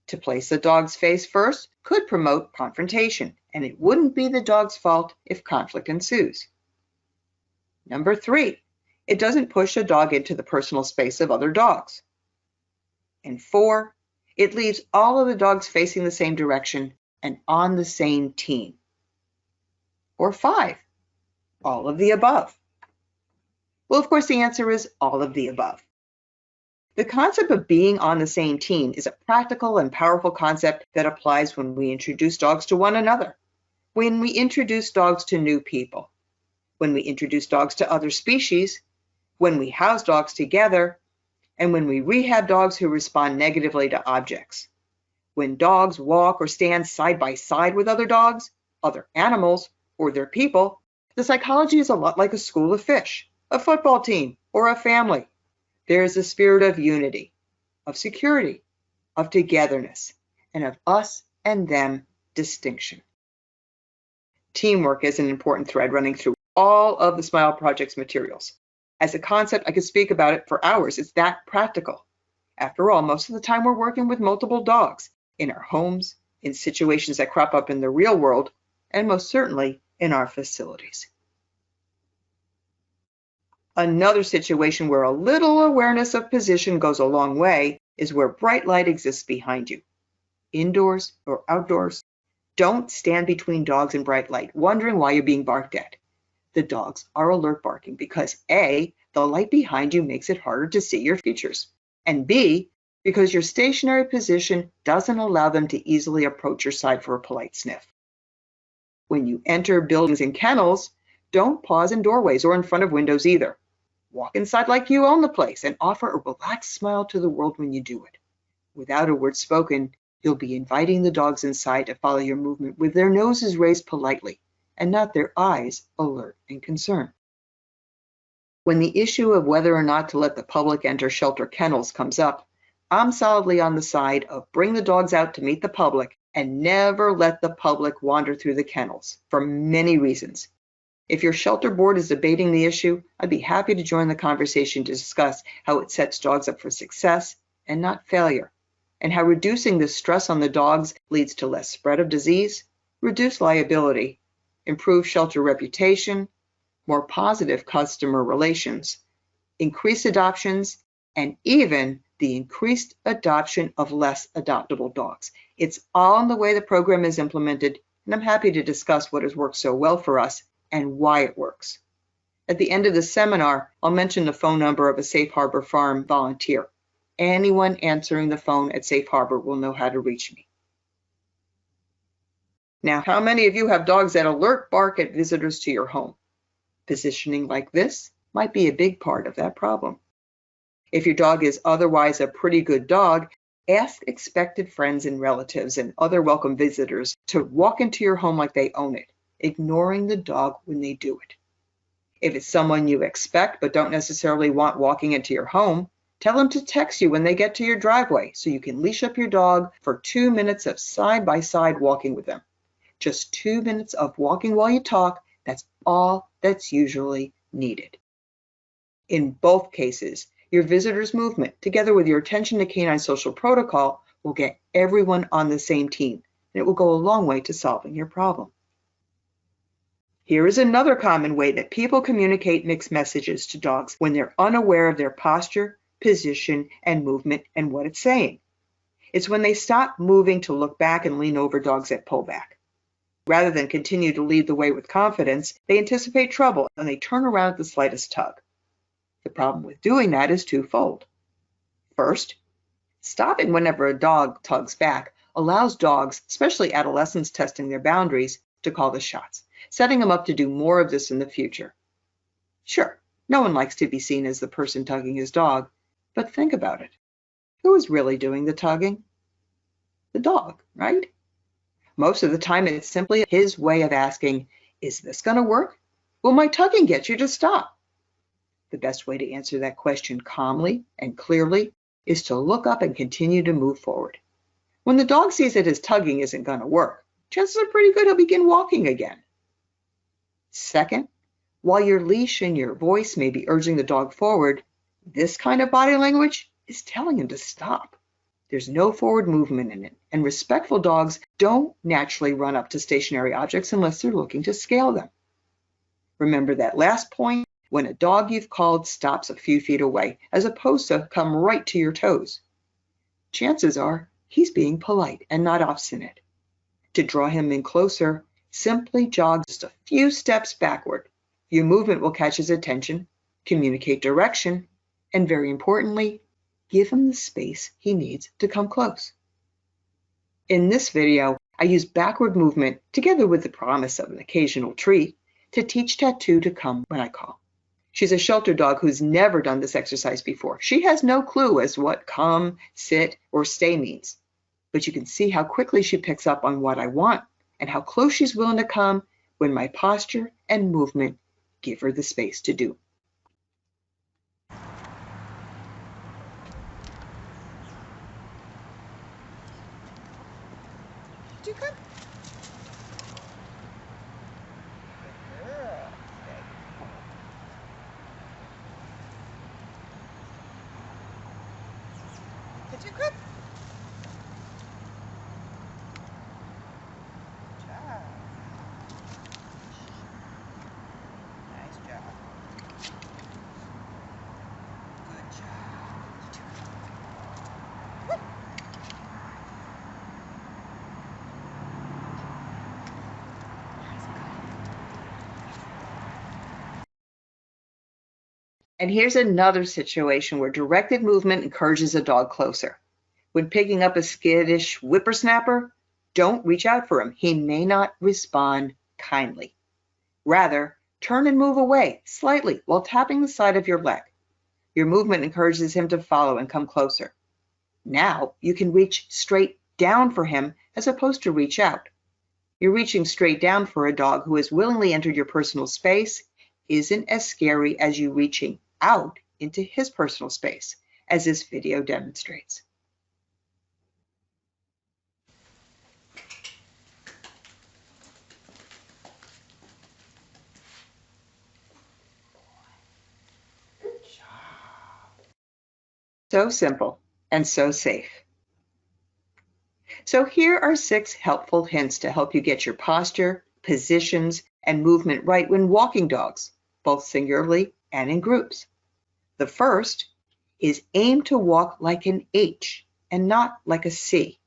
to place the dog's face first could promote confrontation, and it wouldn't be the dog's fault if conflict ensues. Number 3, it doesn't push a dog into the personal space of other dogs. And 4, it leaves all of the dogs facing the same direction and on the same team. Or 5, all of the above. Well, of course, the answer is all of the above. The concept of being on the same team is a practical and powerful concept that applies when we introduce dogs to one another, when we introduce dogs to new people, when we introduce dogs to other species, when we house dogs together, and when we rehab dogs who respond negatively to objects. When dogs walk or stand side by side with other dogs, other animals, or their people, the psychology is a lot like a school of fish, a football team, or a family. There is a spirit of unity, of security, of togetherness, and of us and them distinction. Teamwork is an important thread running through all of the Smile Project's materials. As a concept, I could speak about it for hours. It's that practical. After all, most of the time we're working with multiple dogs in our homes, in situations that crop up in the real world, and most certainly in our facilities. Another situation where a little awareness of position goes a long way is where bright light exists behind you. Indoors or outdoors, don't stand between dogs and bright light, wondering why you're being barked at. The dogs are alert barking because A, the light behind you makes it harder to see your features, and B, because your stationary position doesn't allow them to easily approach your side for a polite sniff. When you enter buildings and kennels, don't pause in doorways or in front of windows either. Walk inside like you own the place and offer a relaxed smile to the world when you do it. Without a word spoken, You'll be inviting the dogs inside to follow your movement with their noses raised politely and not their eyes alert and concerned. When the issue of whether or not to let the public enter shelter kennels comes up, I'm solidly on the side of bring the dogs out to meet the public and never let the public wander through the kennels for many reasons. If your shelter board is debating the issue, I'd be happy to join the conversation to discuss how it sets dogs up for success and not failure, and how reducing the stress on the dogs leads to less spread of disease, reduced liability, improved shelter reputation, more positive customer relations, increased adoptions, and even the increased adoption of less adoptable dogs. It's all in the way the program is implemented, and I'm happy to discuss what has worked so well for us and why it works. At the end of the seminar, I'll mention the phone number of a Safe Harbor Farm volunteer. Anyone answering the phone at Safe Harbor will know how to reach me. Now, how many of you have dogs that alert bark at visitors to your home? Positioning like this might be a big part of that problem. If your dog is otherwise a pretty good dog, ask expected friends and relatives and other welcome visitors to walk into your home like they own it, ignoring the dog when they do it. If it's someone you expect but don't necessarily want walking into your home, tell them to text you when they get to your driveway so you can leash up your dog for 2 minutes of side-by-side walking with them. Just 2 minutes of walking while you talk, that's all that's usually needed. In both cases, your visitor's movement, together with your attention to canine social protocol, will get everyone on the same team, and it will go a long way to solving your problem. Here is another common way that people communicate mixed messages to dogs when they're unaware of their posture, position, and movement and what it's saying. It's when they stop moving to look back and lean over dogs that pull back. Rather than continue to lead the way with confidence, they anticipate trouble and they turn around at the slightest tug. The problem with doing that is twofold. First, stopping whenever a dog tugs back allows dogs, especially adolescents testing their boundaries, to call the shots, setting them up to do more of this in the future. Sure, no one likes to be seen as the person tugging his dog, but think about it. Who is really doing the tugging? The dog, right? Most of the time, it's simply his way of asking, is this going to work? Will my tugging get you to stop? The best way to answer that question calmly and clearly is to look up and continue to move forward. When the dog sees that his tugging isn't going to work, chances are pretty good he'll begin walking again. Second, while your leash and your voice may be urging the dog forward, this kind of body language is telling him to stop. There's no forward movement in it, and respectful dogs don't naturally run up to stationary objects unless they're looking to scale them. Remember that last point, when a dog you've called stops a few feet away, as opposed to come right to your toes. Chances are he's being polite and not obstinate. To draw him in closer, simply jog just a few steps backward. Your movement will catch his attention, communicate direction, and very importantly, give him the space he needs to come close. In this video, I use backward movement together with the promise of an occasional treat to teach Tattoo to come when I call. She's a shelter dog who's never done this exercise before. She has no clue as what come, sit, or stay means. But you can see how quickly she picks up on what I want and how close she's willing to come when my posture and movement give her the space to do. Did you come? Did you come? Good job. Nice job. Good job. Whoop. And here's another situation where directed movement encourages a dog closer. When picking up a skittish whippersnapper, don't reach out for him. He may not respond kindly. Rather, turn and move away slightly while tapping the side of your leg. Your movement encourages him to follow and come closer. Now you can reach straight down for him as opposed to reach out. You're reaching straight down for a dog who has willingly entered your personal space isn't as scary as you reaching out into his personal space, as this video demonstrates. Good job. So simple and so safe. So here are 6 helpful hints to help you get your posture, positions, and movement right when walking dogs, both singularly and in groups. The first is aim to walk like an H and not like a C.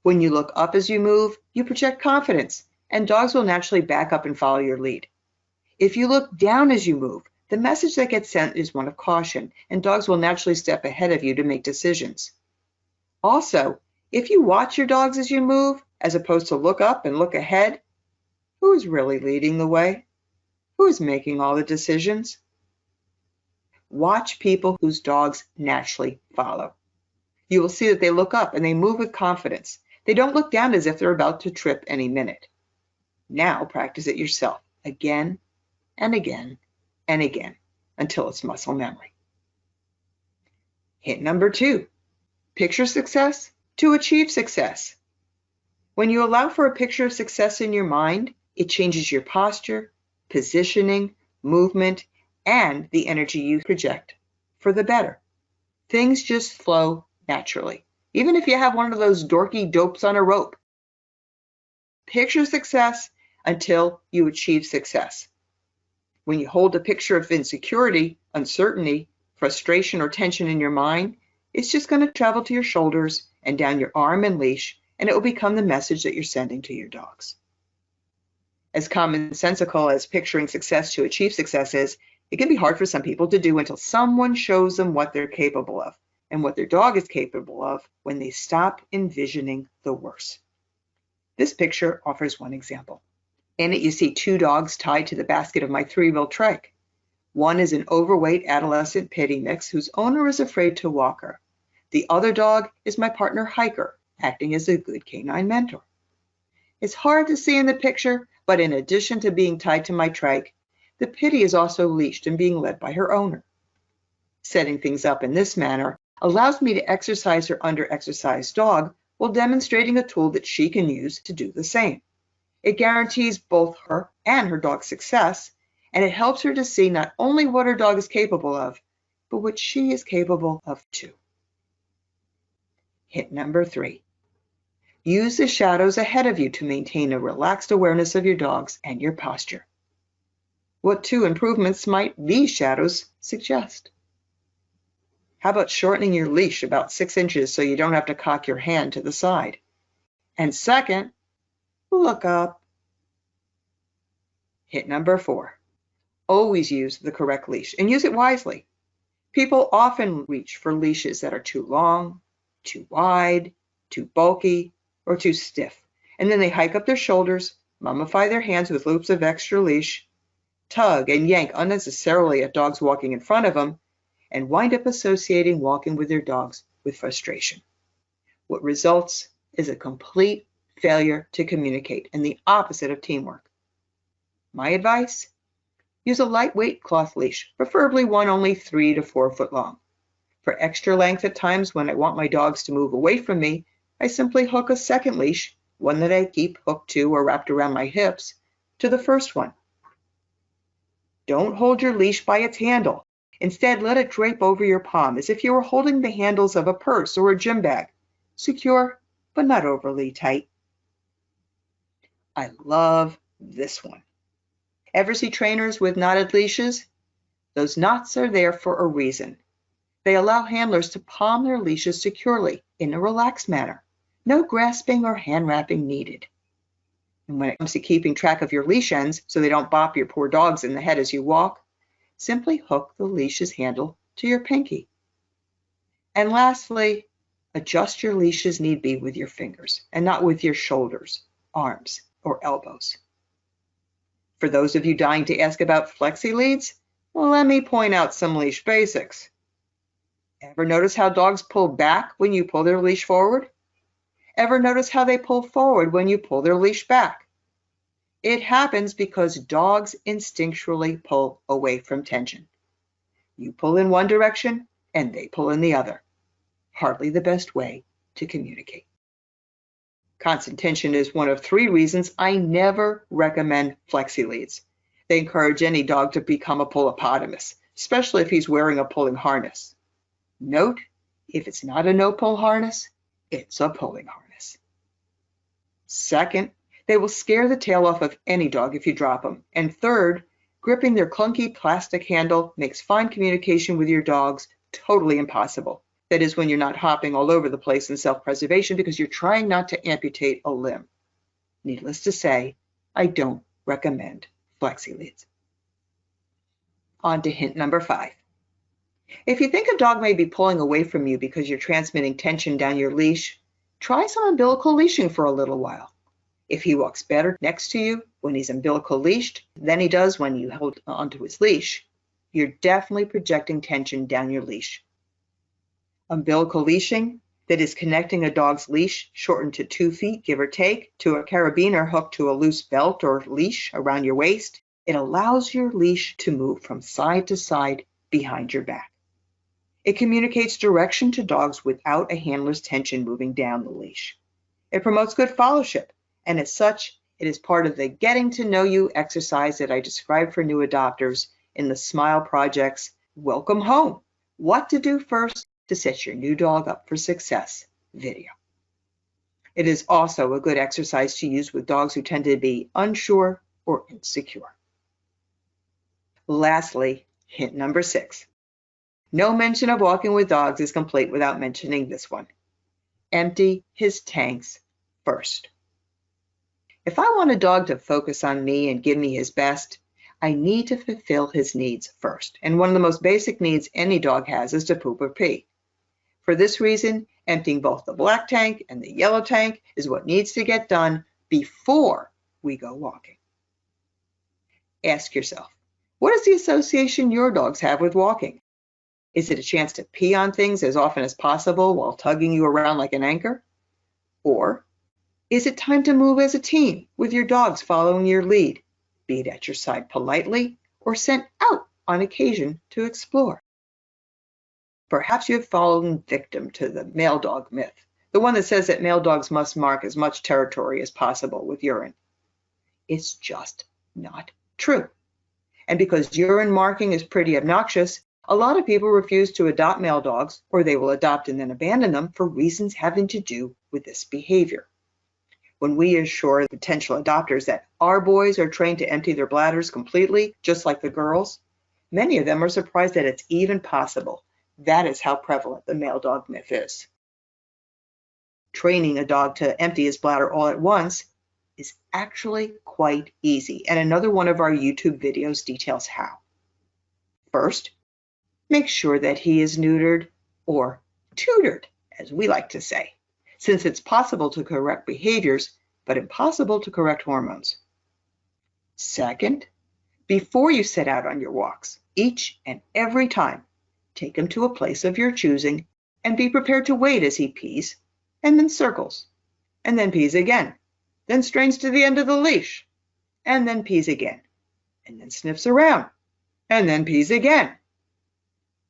When you look up as you move, you project confidence, and dogs will naturally back up and follow your lead. If you look down as you move, the message that gets sent is one of caution, and dogs will naturally step ahead of you to make decisions. Also, if you watch your dogs as you move, as opposed to look up and look ahead, who is really leading the way? Who is making all the decisions? Watch people whose dogs naturally follow. You will see that they look up and they move with confidence. They don't look down as if they're about to trip any minute. Now practice it yourself again and again and again until it's muscle memory. Hint number 2, picture success to achieve success. When you allow for a picture of success in your mind, it changes your posture, positioning, movement, and the energy you project for the better. Things just flow naturally, even if you have one of those dorky dopes on a rope. Picture success until you achieve success. When you hold a picture of insecurity, uncertainty, frustration, or tension in your mind, it's just going to travel to your shoulders and down your arm and leash, and it will become the message that you're sending to your dogs. As commonsensical as picturing success to achieve success is, it can be hard for some people to do until someone shows them what they're capable of and what their dog is capable of when they stop envisioning the worst. This picture offers one example. In it, you see 2 dogs tied to the basket of my 3-wheel trike. One is an overweight adolescent pitty mix whose owner is afraid to walk her. The other dog is my partner hiker, acting as a good canine mentor. It's hard to see in the picture, but in addition to being tied to my trike, the pitty is also leashed and being led by her owner. Setting things up in this manner allows me to exercise her under-exercised dog while demonstrating a tool that she can use to do the same. It guarantees both her and her dog's success, and it helps her to see not only what her dog is capable of, but what she is capable of too. Hint number 3. Use the shadows ahead of you to maintain a relaxed awareness of your dogs and your posture. What 2 improvements might these shadows suggest? How about shortening your leash about 6 inches so you don't have to cock your hand to the side? And second, look up. Hint number 4. Always use the correct leash and use it wisely. People often reach for leashes that are too long, too wide, too bulky, or too stiff. And then they hike up their shoulders, mummify their hands with loops of extra leash, tug and yank unnecessarily at dogs walking in front of them, and wind up associating walking with their dogs with frustration. What results is a complete failure to communicate and the opposite of teamwork. My advice? Use a lightweight cloth leash, preferably one only 3 to 4 foot long. For extra length at times when I want my dogs to move away from me, I simply hook a second leash, one that I keep hooked to or wrapped around my hips, to the first one. Don't hold your leash by its handle. Instead, let it drape over your palm as if you were holding the handles of a purse or a gym bag. Secure, but not overly tight. I love this one. Ever see trainers with knotted leashes? Those knots are there for a reason. They allow handlers to palm their leashes securely in a relaxed manner. No grasping or hand wrapping needed. And when it comes to keeping track of your leash ends so they don't bop your poor dogs in the head as you walk, simply hook the leash's handle to your pinky. And lastly, adjust your leash as need be with your fingers and not with your shoulders, arms, or elbows. For those of you dying to ask about flexi leads, well, let me point out some leash basics. Ever notice how dogs pull back when you pull their leash forward? Ever notice how they pull forward when you pull their leash back? It happens because dogs instinctually pull away from tension. You pull in one direction and they pull in the other. Hardly the best way to communicate. Constant tension is one of 3 reasons I never recommend flexi leads. They encourage any dog to become a pullopotamus, especially if he's wearing a pulling harness. Note, if it's not a no-pull harness, it's a pulling harness. Second, they will scare the tail off of any dog if you drop them. And third, gripping their clunky plastic handle makes fine communication with your dogs totally impossible. That is, when you're not hopping all over the place in self-preservation because you're trying not to amputate a limb. Needless to say, I don't recommend flexi leads. On to hint number 5. If you think a dog may be pulling away from you because you're transmitting tension down your leash, try some umbilical leashing for a little while. If he walks better next to you when he's umbilical leashed than he does when you hold onto his leash, you're definitely projecting tension down your leash. Umbilical leashing, that is connecting a dog's leash shortened to 2 feet, give or take, to a carabiner hooked to a loose belt or leash around your waist, it allows your leash to move from side to side behind your back. It communicates direction to dogs without a handler's tension moving down the leash. It promotes good fellowship, and as such, it is part of the getting to know you exercise that I described for new adopters in the Smile Project's Welcome Home, What to Do First to Set Your New Dog Up for Success video. It is also a good exercise to use with dogs who tend to be unsure or insecure. Lastly, hint number 6. No mention of walking with dogs is complete without mentioning this one. Empty his tanks first. If I want a dog to focus on me and give me his best, I need to fulfill his needs first. And one of the most basic needs any dog has is to poop or pee. For this reason, emptying both the black tank and the yellow tank is what needs to get done before we go walking. Ask yourself, what is the association your dogs have with walking? Is it a chance to pee on things as often as possible while tugging you around like an anchor? Or is it time to move as a team with your dogs following your lead, be it at your side politely or sent out on occasion to explore? Perhaps you have fallen victim to the male dog myth, the one that says that male dogs must mark as much territory as possible with urine. It's just not true. And because urine marking is pretty obnoxious, a lot of people refuse to adopt male dogs, or they will adopt and then abandon them for reasons having to do with this behavior. When we assure potential adopters that our boys are trained to empty their bladders completely, just like the girls, many of them are surprised that it's even possible. That is how prevalent the male dog myth is. Training a dog to empty his bladder all at once is actually quite easy, and another one of our YouTube videos details how. First, make sure that he is neutered or tutored, as we like to say, since it's possible to correct behaviors, but impossible to correct hormones. Second, before you set out on your walks, each and every time, take him to a place of your choosing and be prepared to wait as he pees, and then circles, and then pees again, then strains to the end of the leash, and then pees again, and then sniffs around, and then pees again.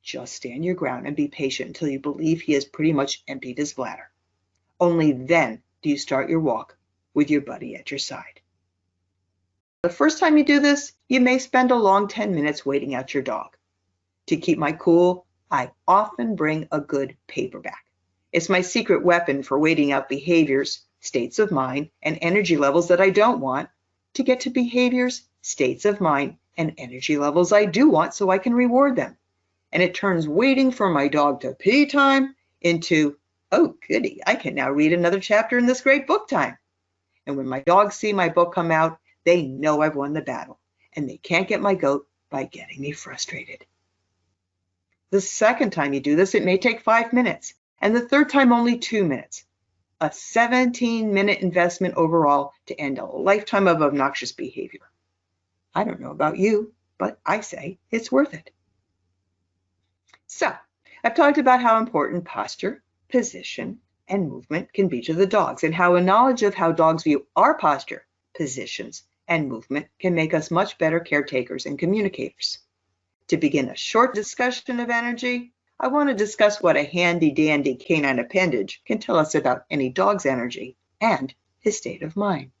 Just stand your ground and be patient until you believe he has pretty much emptied his bladder. Only then do you start your walk with your buddy at your side. The first time you do this, you may spend a long 10 minutes waiting out your dog. To keep my cool, I often bring a good paperback. It's my secret weapon for waiting out behaviors, states of mind, and energy levels that I don't want, to get to behaviors, states of mind, and energy levels I do want so I can reward them. And it turns waiting for my dog to pee time into, oh goody, I can now read another chapter in this great book time. And when my dogs see my book come out, they know I've won the battle, and they can't get my goat by getting me frustrated. The second time you do this, it may take 5 minutes, and the third time only 2 minutes. A 17-minute investment overall to end a lifetime of obnoxious behavior. I don't know about you, but I say it's worth it. So, I've talked about how important posture, position, and movement can be to the dogs, and how a knowledge of how dogs view our posture, positions, and movement can make us much better caretakers and communicators. To begin a short discussion of energy, I want to discuss what a handy-dandy canine appendage can tell us about any dog's energy and his state of mind.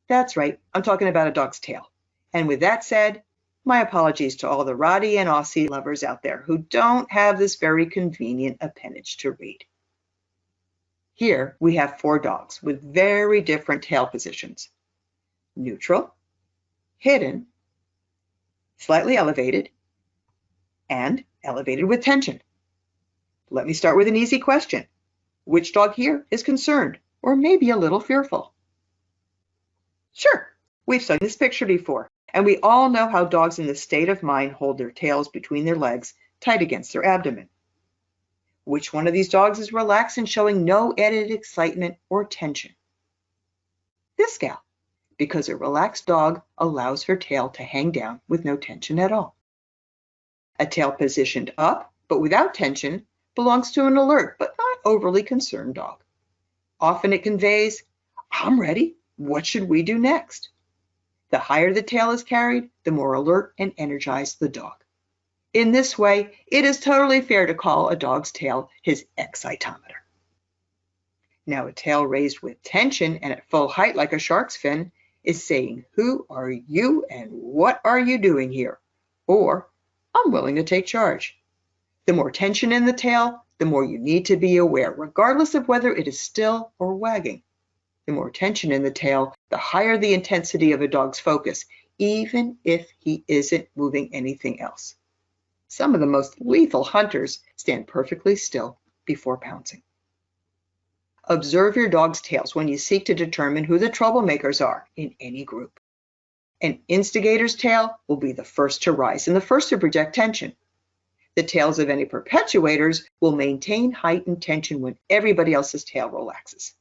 That's right, I'm talking about a dog's tail. And with that said, my apologies to all the Rottie and Aussie lovers out there who don't have this very convenient appendage to read. Here we have 4 dogs with very different tail positions: neutral, hidden, slightly elevated, and elevated with tension. Let me start with an easy question. Which dog here is concerned or maybe a little fearful? Sure, we've seen this picture before, and we all know how dogs in this state of mind hold their tails between their legs, tight against their abdomen. Which one of these dogs is relaxed and showing no added excitement or tension? This gal, because a relaxed dog allows her tail to hang down with no tension at all. A tail positioned up but without tension belongs to an alert but not overly concerned dog. Often it conveys, "I'm ready, what should we do next?" The higher the tail is carried, the more alert and energized the dog. In this way, it is totally fair to call a dog's tail his excitometer. Now, a tail raised with tension and at full height like a shark's fin is saying, "Who are you and what are you doing here?" Or, "I'm willing to take charge." The more tension in the tail, the more you need to be aware, regardless of whether it is still or wagging. The more tension in the tail, the higher the intensity of a dog's focus, even if he isn't moving anything else. Some of the most lethal hunters stand perfectly still before pouncing. Observe your dog's tails when you seek to determine who the troublemakers are in any group. An instigator's tail will be the first to rise and the first to project tension. The tails of any perpetuators will maintain heightened tension when everybody else's tail relaxes.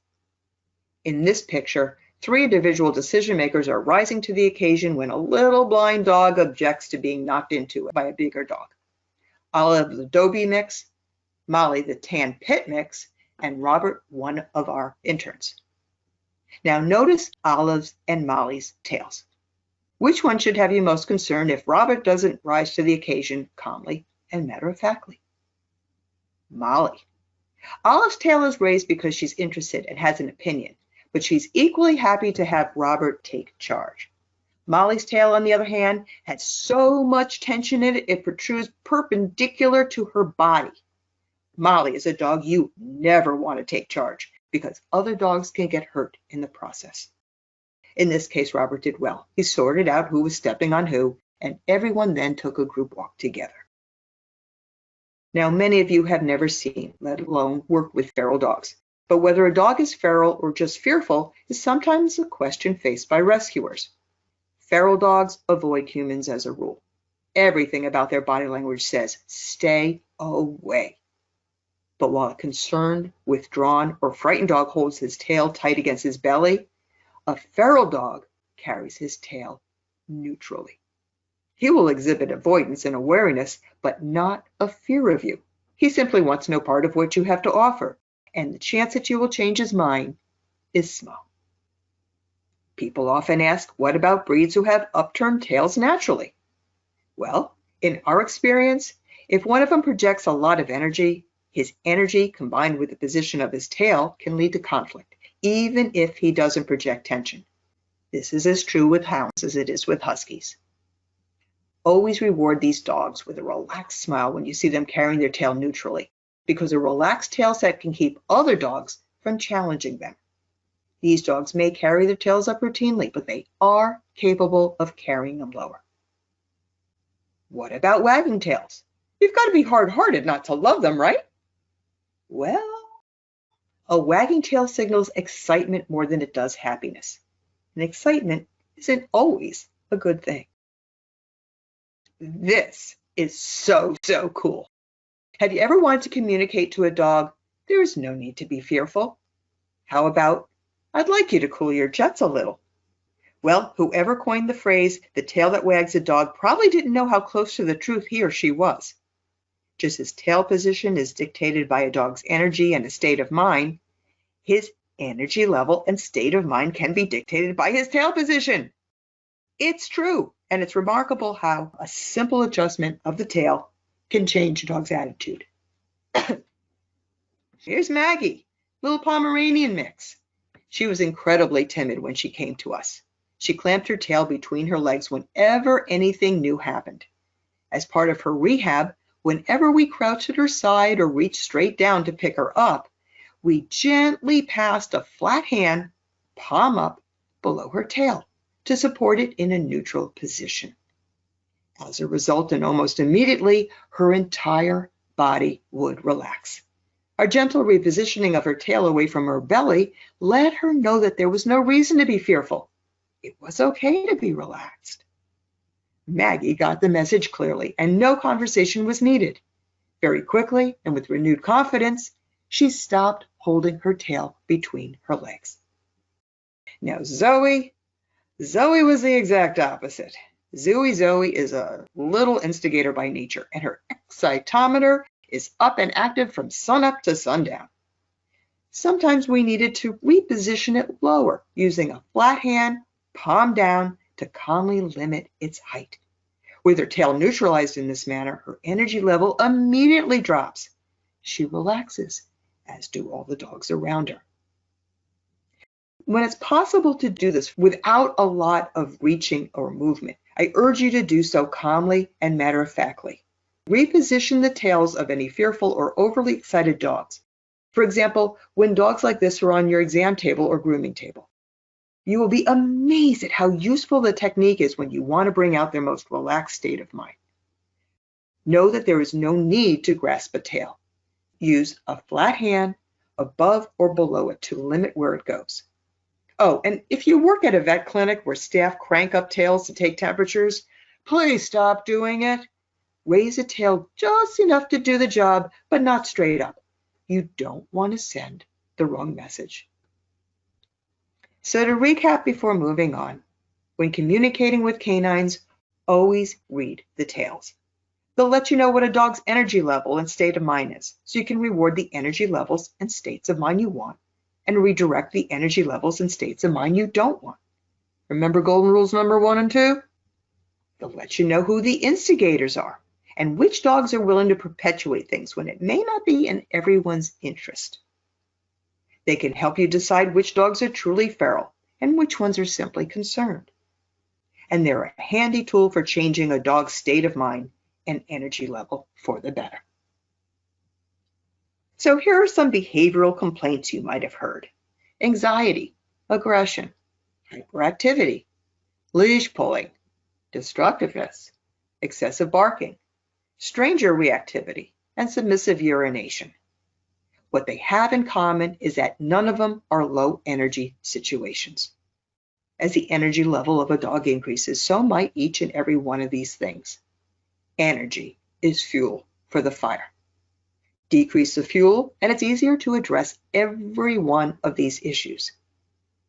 In this picture, 3 individual decision makers are rising to the occasion when a little blind dog objects to being knocked into by a bigger dog. Olive, the Dobie mix, Molly, the tan pit mix, and Robert, one of our interns. Now notice Olive's and Molly's tails. Which one should have you most concerned if Robert doesn't rise to the occasion calmly and matter-of-factly? Molly. Olive's tail is raised because she's interested and has an opinion, but she's equally happy to have Robert take charge. Molly's tail, on the other hand, has so much tension in it, it protrudes perpendicular to her body. Molly is a dog you never want to take charge because other dogs can get hurt in the process. In this case, Robert did well. He sorted out who was stepping on who, and everyone then took a group walk together. Now, many of you have never seen, let alone worked with feral dogs. But whether a dog is feral or just fearful is sometimes a question faced by rescuers. Feral dogs avoid humans as a rule. Everything about their body language says, "Stay away." But while a concerned, withdrawn, or frightened dog holds his tail tight against his belly, a feral dog carries his tail neutrally. He will exhibit avoidance and a wariness, but not a fear of you. He simply wants no part of what you have to offer, and the chance that you will change his mind is small. People often ask, what about breeds who have upturned tails naturally? Well, in our experience, if one of them projects a lot of energy, his energy combined with the position of his tail can lead to conflict, even if he doesn't project tension. This is as true with hounds as it is with huskies. Always reward these dogs with a relaxed smile when you see them carrying their tail neutrally, because a relaxed tail set can keep other dogs from challenging them. These dogs may carry their tails up routinely, but they are capable of carrying them lower. What about wagging tails? You've got to be hard-hearted not to love them, right? Well, a wagging tail signals excitement more than it does happiness. And excitement isn't always a good thing. This is so cool. Have you ever wanted to communicate to a dog, "There is no need to be fearful"? How about, "I'd like you to cool your jets a little"? Well, whoever coined the phrase, "the tail that wags a dog," probably didn't know how close to the truth he or she was. Just as tail position is dictated by a dog's energy and a state of mind, his energy level and state of mind can be dictated by his tail position. It's true, and it's remarkable how a simple adjustment of the tail can change a dog's attitude. Here's Maggie, little Pomeranian mix. She was incredibly timid when she came to us. She clamped her tail between her legs whenever anything new happened. As part of her rehab, whenever we crouched at her side or reached straight down to pick her up, we gently passed a flat hand, palm up, below her tail to support it in a neutral position. As a result, and almost immediately, her entire body would relax. Our gentle repositioning of her tail away from her belly let her know that there was no reason to be fearful. It was okay to be relaxed. Maggie got the message clearly, and no conversation was needed. Very quickly, and with renewed confidence, she stopped holding her tail between her legs. Now Zoe was the exact opposite. Zoe is a little instigator by nature, and her excitometer is up and active from sunup to sundown. Sometimes we needed to reposition it lower, using a flat hand, palm down, to calmly limit its height. With her tail neutralized in this manner, her energy level immediately drops. She relaxes, as do all the dogs around her. When it's possible to do this without a lot of reaching or movement, I urge you to do so calmly and matter-of-factly. Reposition the tails of any fearful or overly excited dogs. For example, when dogs like this are on your exam table or grooming table. You will be amazed at how useful the technique is when you want to bring out their most relaxed state of mind. Know that there is no need to grasp a tail. Use a flat hand above or below it to limit where it goes. Oh, and if you work at a vet clinic where staff crank up tails to take temperatures, please stop doing it. Raise a tail just enough to do the job, but not straight up. You don't want to send the wrong message. So to recap before moving on, when communicating with canines, always read the tails. They'll let you know what a dog's energy level and state of mind is, so you can reward the energy levels and states of mind you want, and redirect the energy levels and states of mind you don't want. Remember golden rules number 1 and 2? They'll let you know who the instigators are, and which dogs are willing to perpetuate things when it may not be in everyone's interest. They can help you decide which dogs are truly feral and which ones are simply concerned. And they're a handy tool for changing a dog's state of mind and energy level for the better. So here are some behavioral complaints you might have heard. Anxiety, aggression, hyperactivity, leash pulling, destructiveness, excessive barking, stranger reactivity, and submissive urination. What they have in common is that none of them are low energy situations. As the energy level of a dog increases, so might each and every one of these things. Energy is fuel for the fire. Decrease the fuel, and it's easier to address every one of these issues.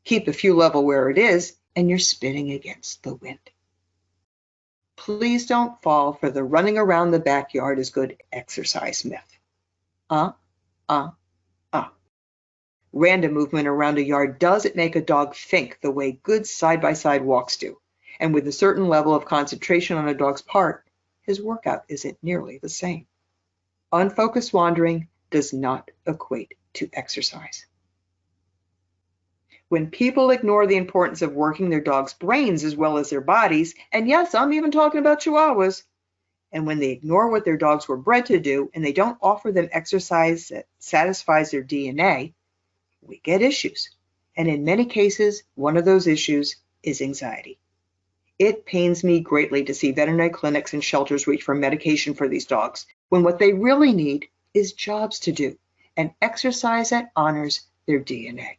Keep the fuel level where it is, and you're spinning against the wind. Please don't fall for the running around the backyard is good exercise myth. Random movement around a yard doesn't make a dog think the way good side-by-side walks do. And with a certain level of concentration on a dog's part, his workout isn't nearly the same. Unfocused wandering does not equate to exercise. When people ignore the importance of working their dog's brains as well as their bodies, and yes, I'm even talking about Chihuahuas, and when they ignore what their dogs were bred to do and they don't offer them exercise that satisfies their DNA, we get issues. And in many cases, one of those issues is anxiety. It pains me greatly to see veterinary clinics and shelters reach for medication for these dogs, when what they really need is jobs to do and exercise that honors their DNA.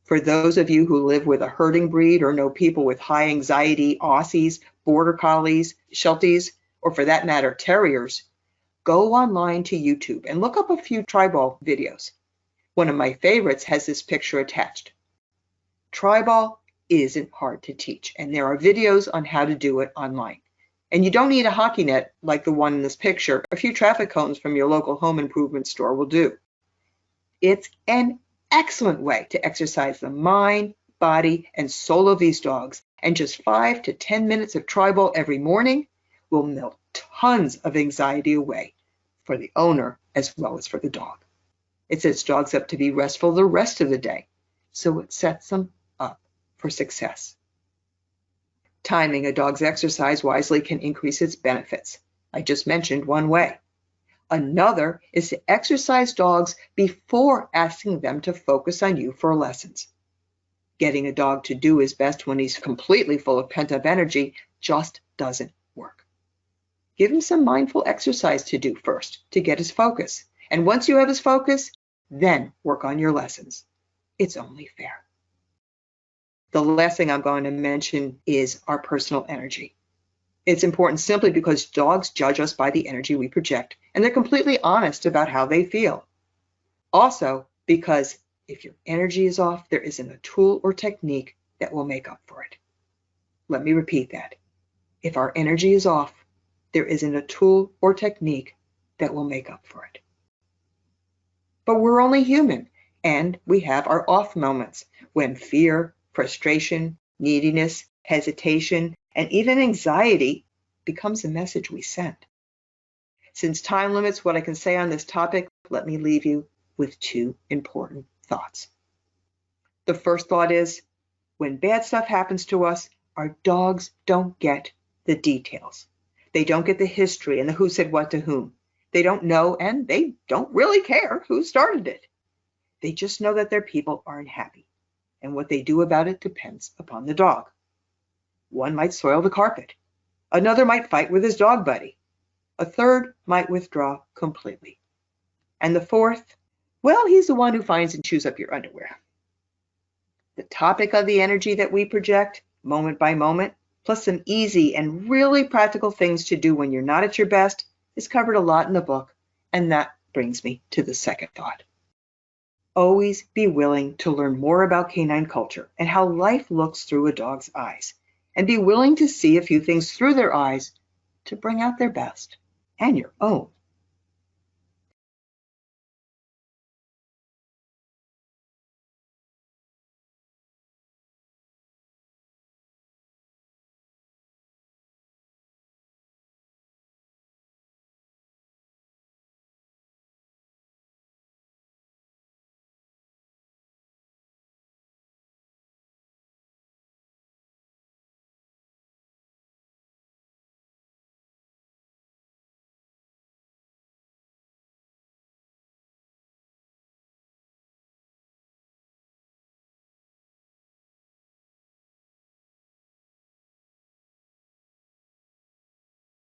For those of you who live with a herding breed or know people with high anxiety Aussies, Border Collies, Shelties, or for that matter, Terriers, go online to YouTube and look up a few Tri-Ball videos. One of my favorites has this picture attached. Tri-Ball isn't hard to teach, and there are videos on how to do it online. And you don't need a hockey net like the one in this picture. A few traffic cones from your local home improvement store will do. It's an excellent way to exercise the mind, body, and soul of these dogs, and just 5 to 10 minutes of tri-ball every morning will melt tons of anxiety away for the owner as well as for the dog. It sets dogs up to be restful the rest of the day, so it sets them up for success. Timing a dog's exercise wisely can increase its benefits. I just mentioned one way. Another is to exercise dogs before asking them to focus on you for lessons. Getting a dog to do his best when he's completely full of pent-up energy just doesn't work. Give him some mindful exercise to do first to get his focus. And once you have his focus, then work on your lessons. It's only fair. The last thing I'm going to mention is our personal energy. It's important simply because dogs judge us by the energy we project, and they're completely honest about how they feel. Also, because if your energy is off, there isn't a tool or technique that will make up for it. Let me repeat that. If our energy is off, there isn't a tool or technique that will make up for it. But we're only human, and we have our off moments when fear, frustration, neediness, hesitation, and even anxiety becomes a message we send. Since time limits what I can say on this topic, let me leave you with 2 important thoughts. The first thought is, when bad stuff happens to us, our dogs don't get the details. They don't get the history and the who said what to whom. They don't know, and they don't really care who started it. They just know that their people aren't happy, and what they do about it depends upon the dog. One might soil the carpet. Another might fight with his dog buddy. A third might withdraw completely. And the fourth, well, he's the one who finds and chews up your underwear. The topic of the energy that we project, moment by moment, plus some easy and really practical things to do when you're not at your best, is covered a lot in the book, and that brings me to the second thought. Always be willing to learn more about canine culture and how life looks through a dog's eyes, and be willing to see a few things through their eyes to bring out their best and your own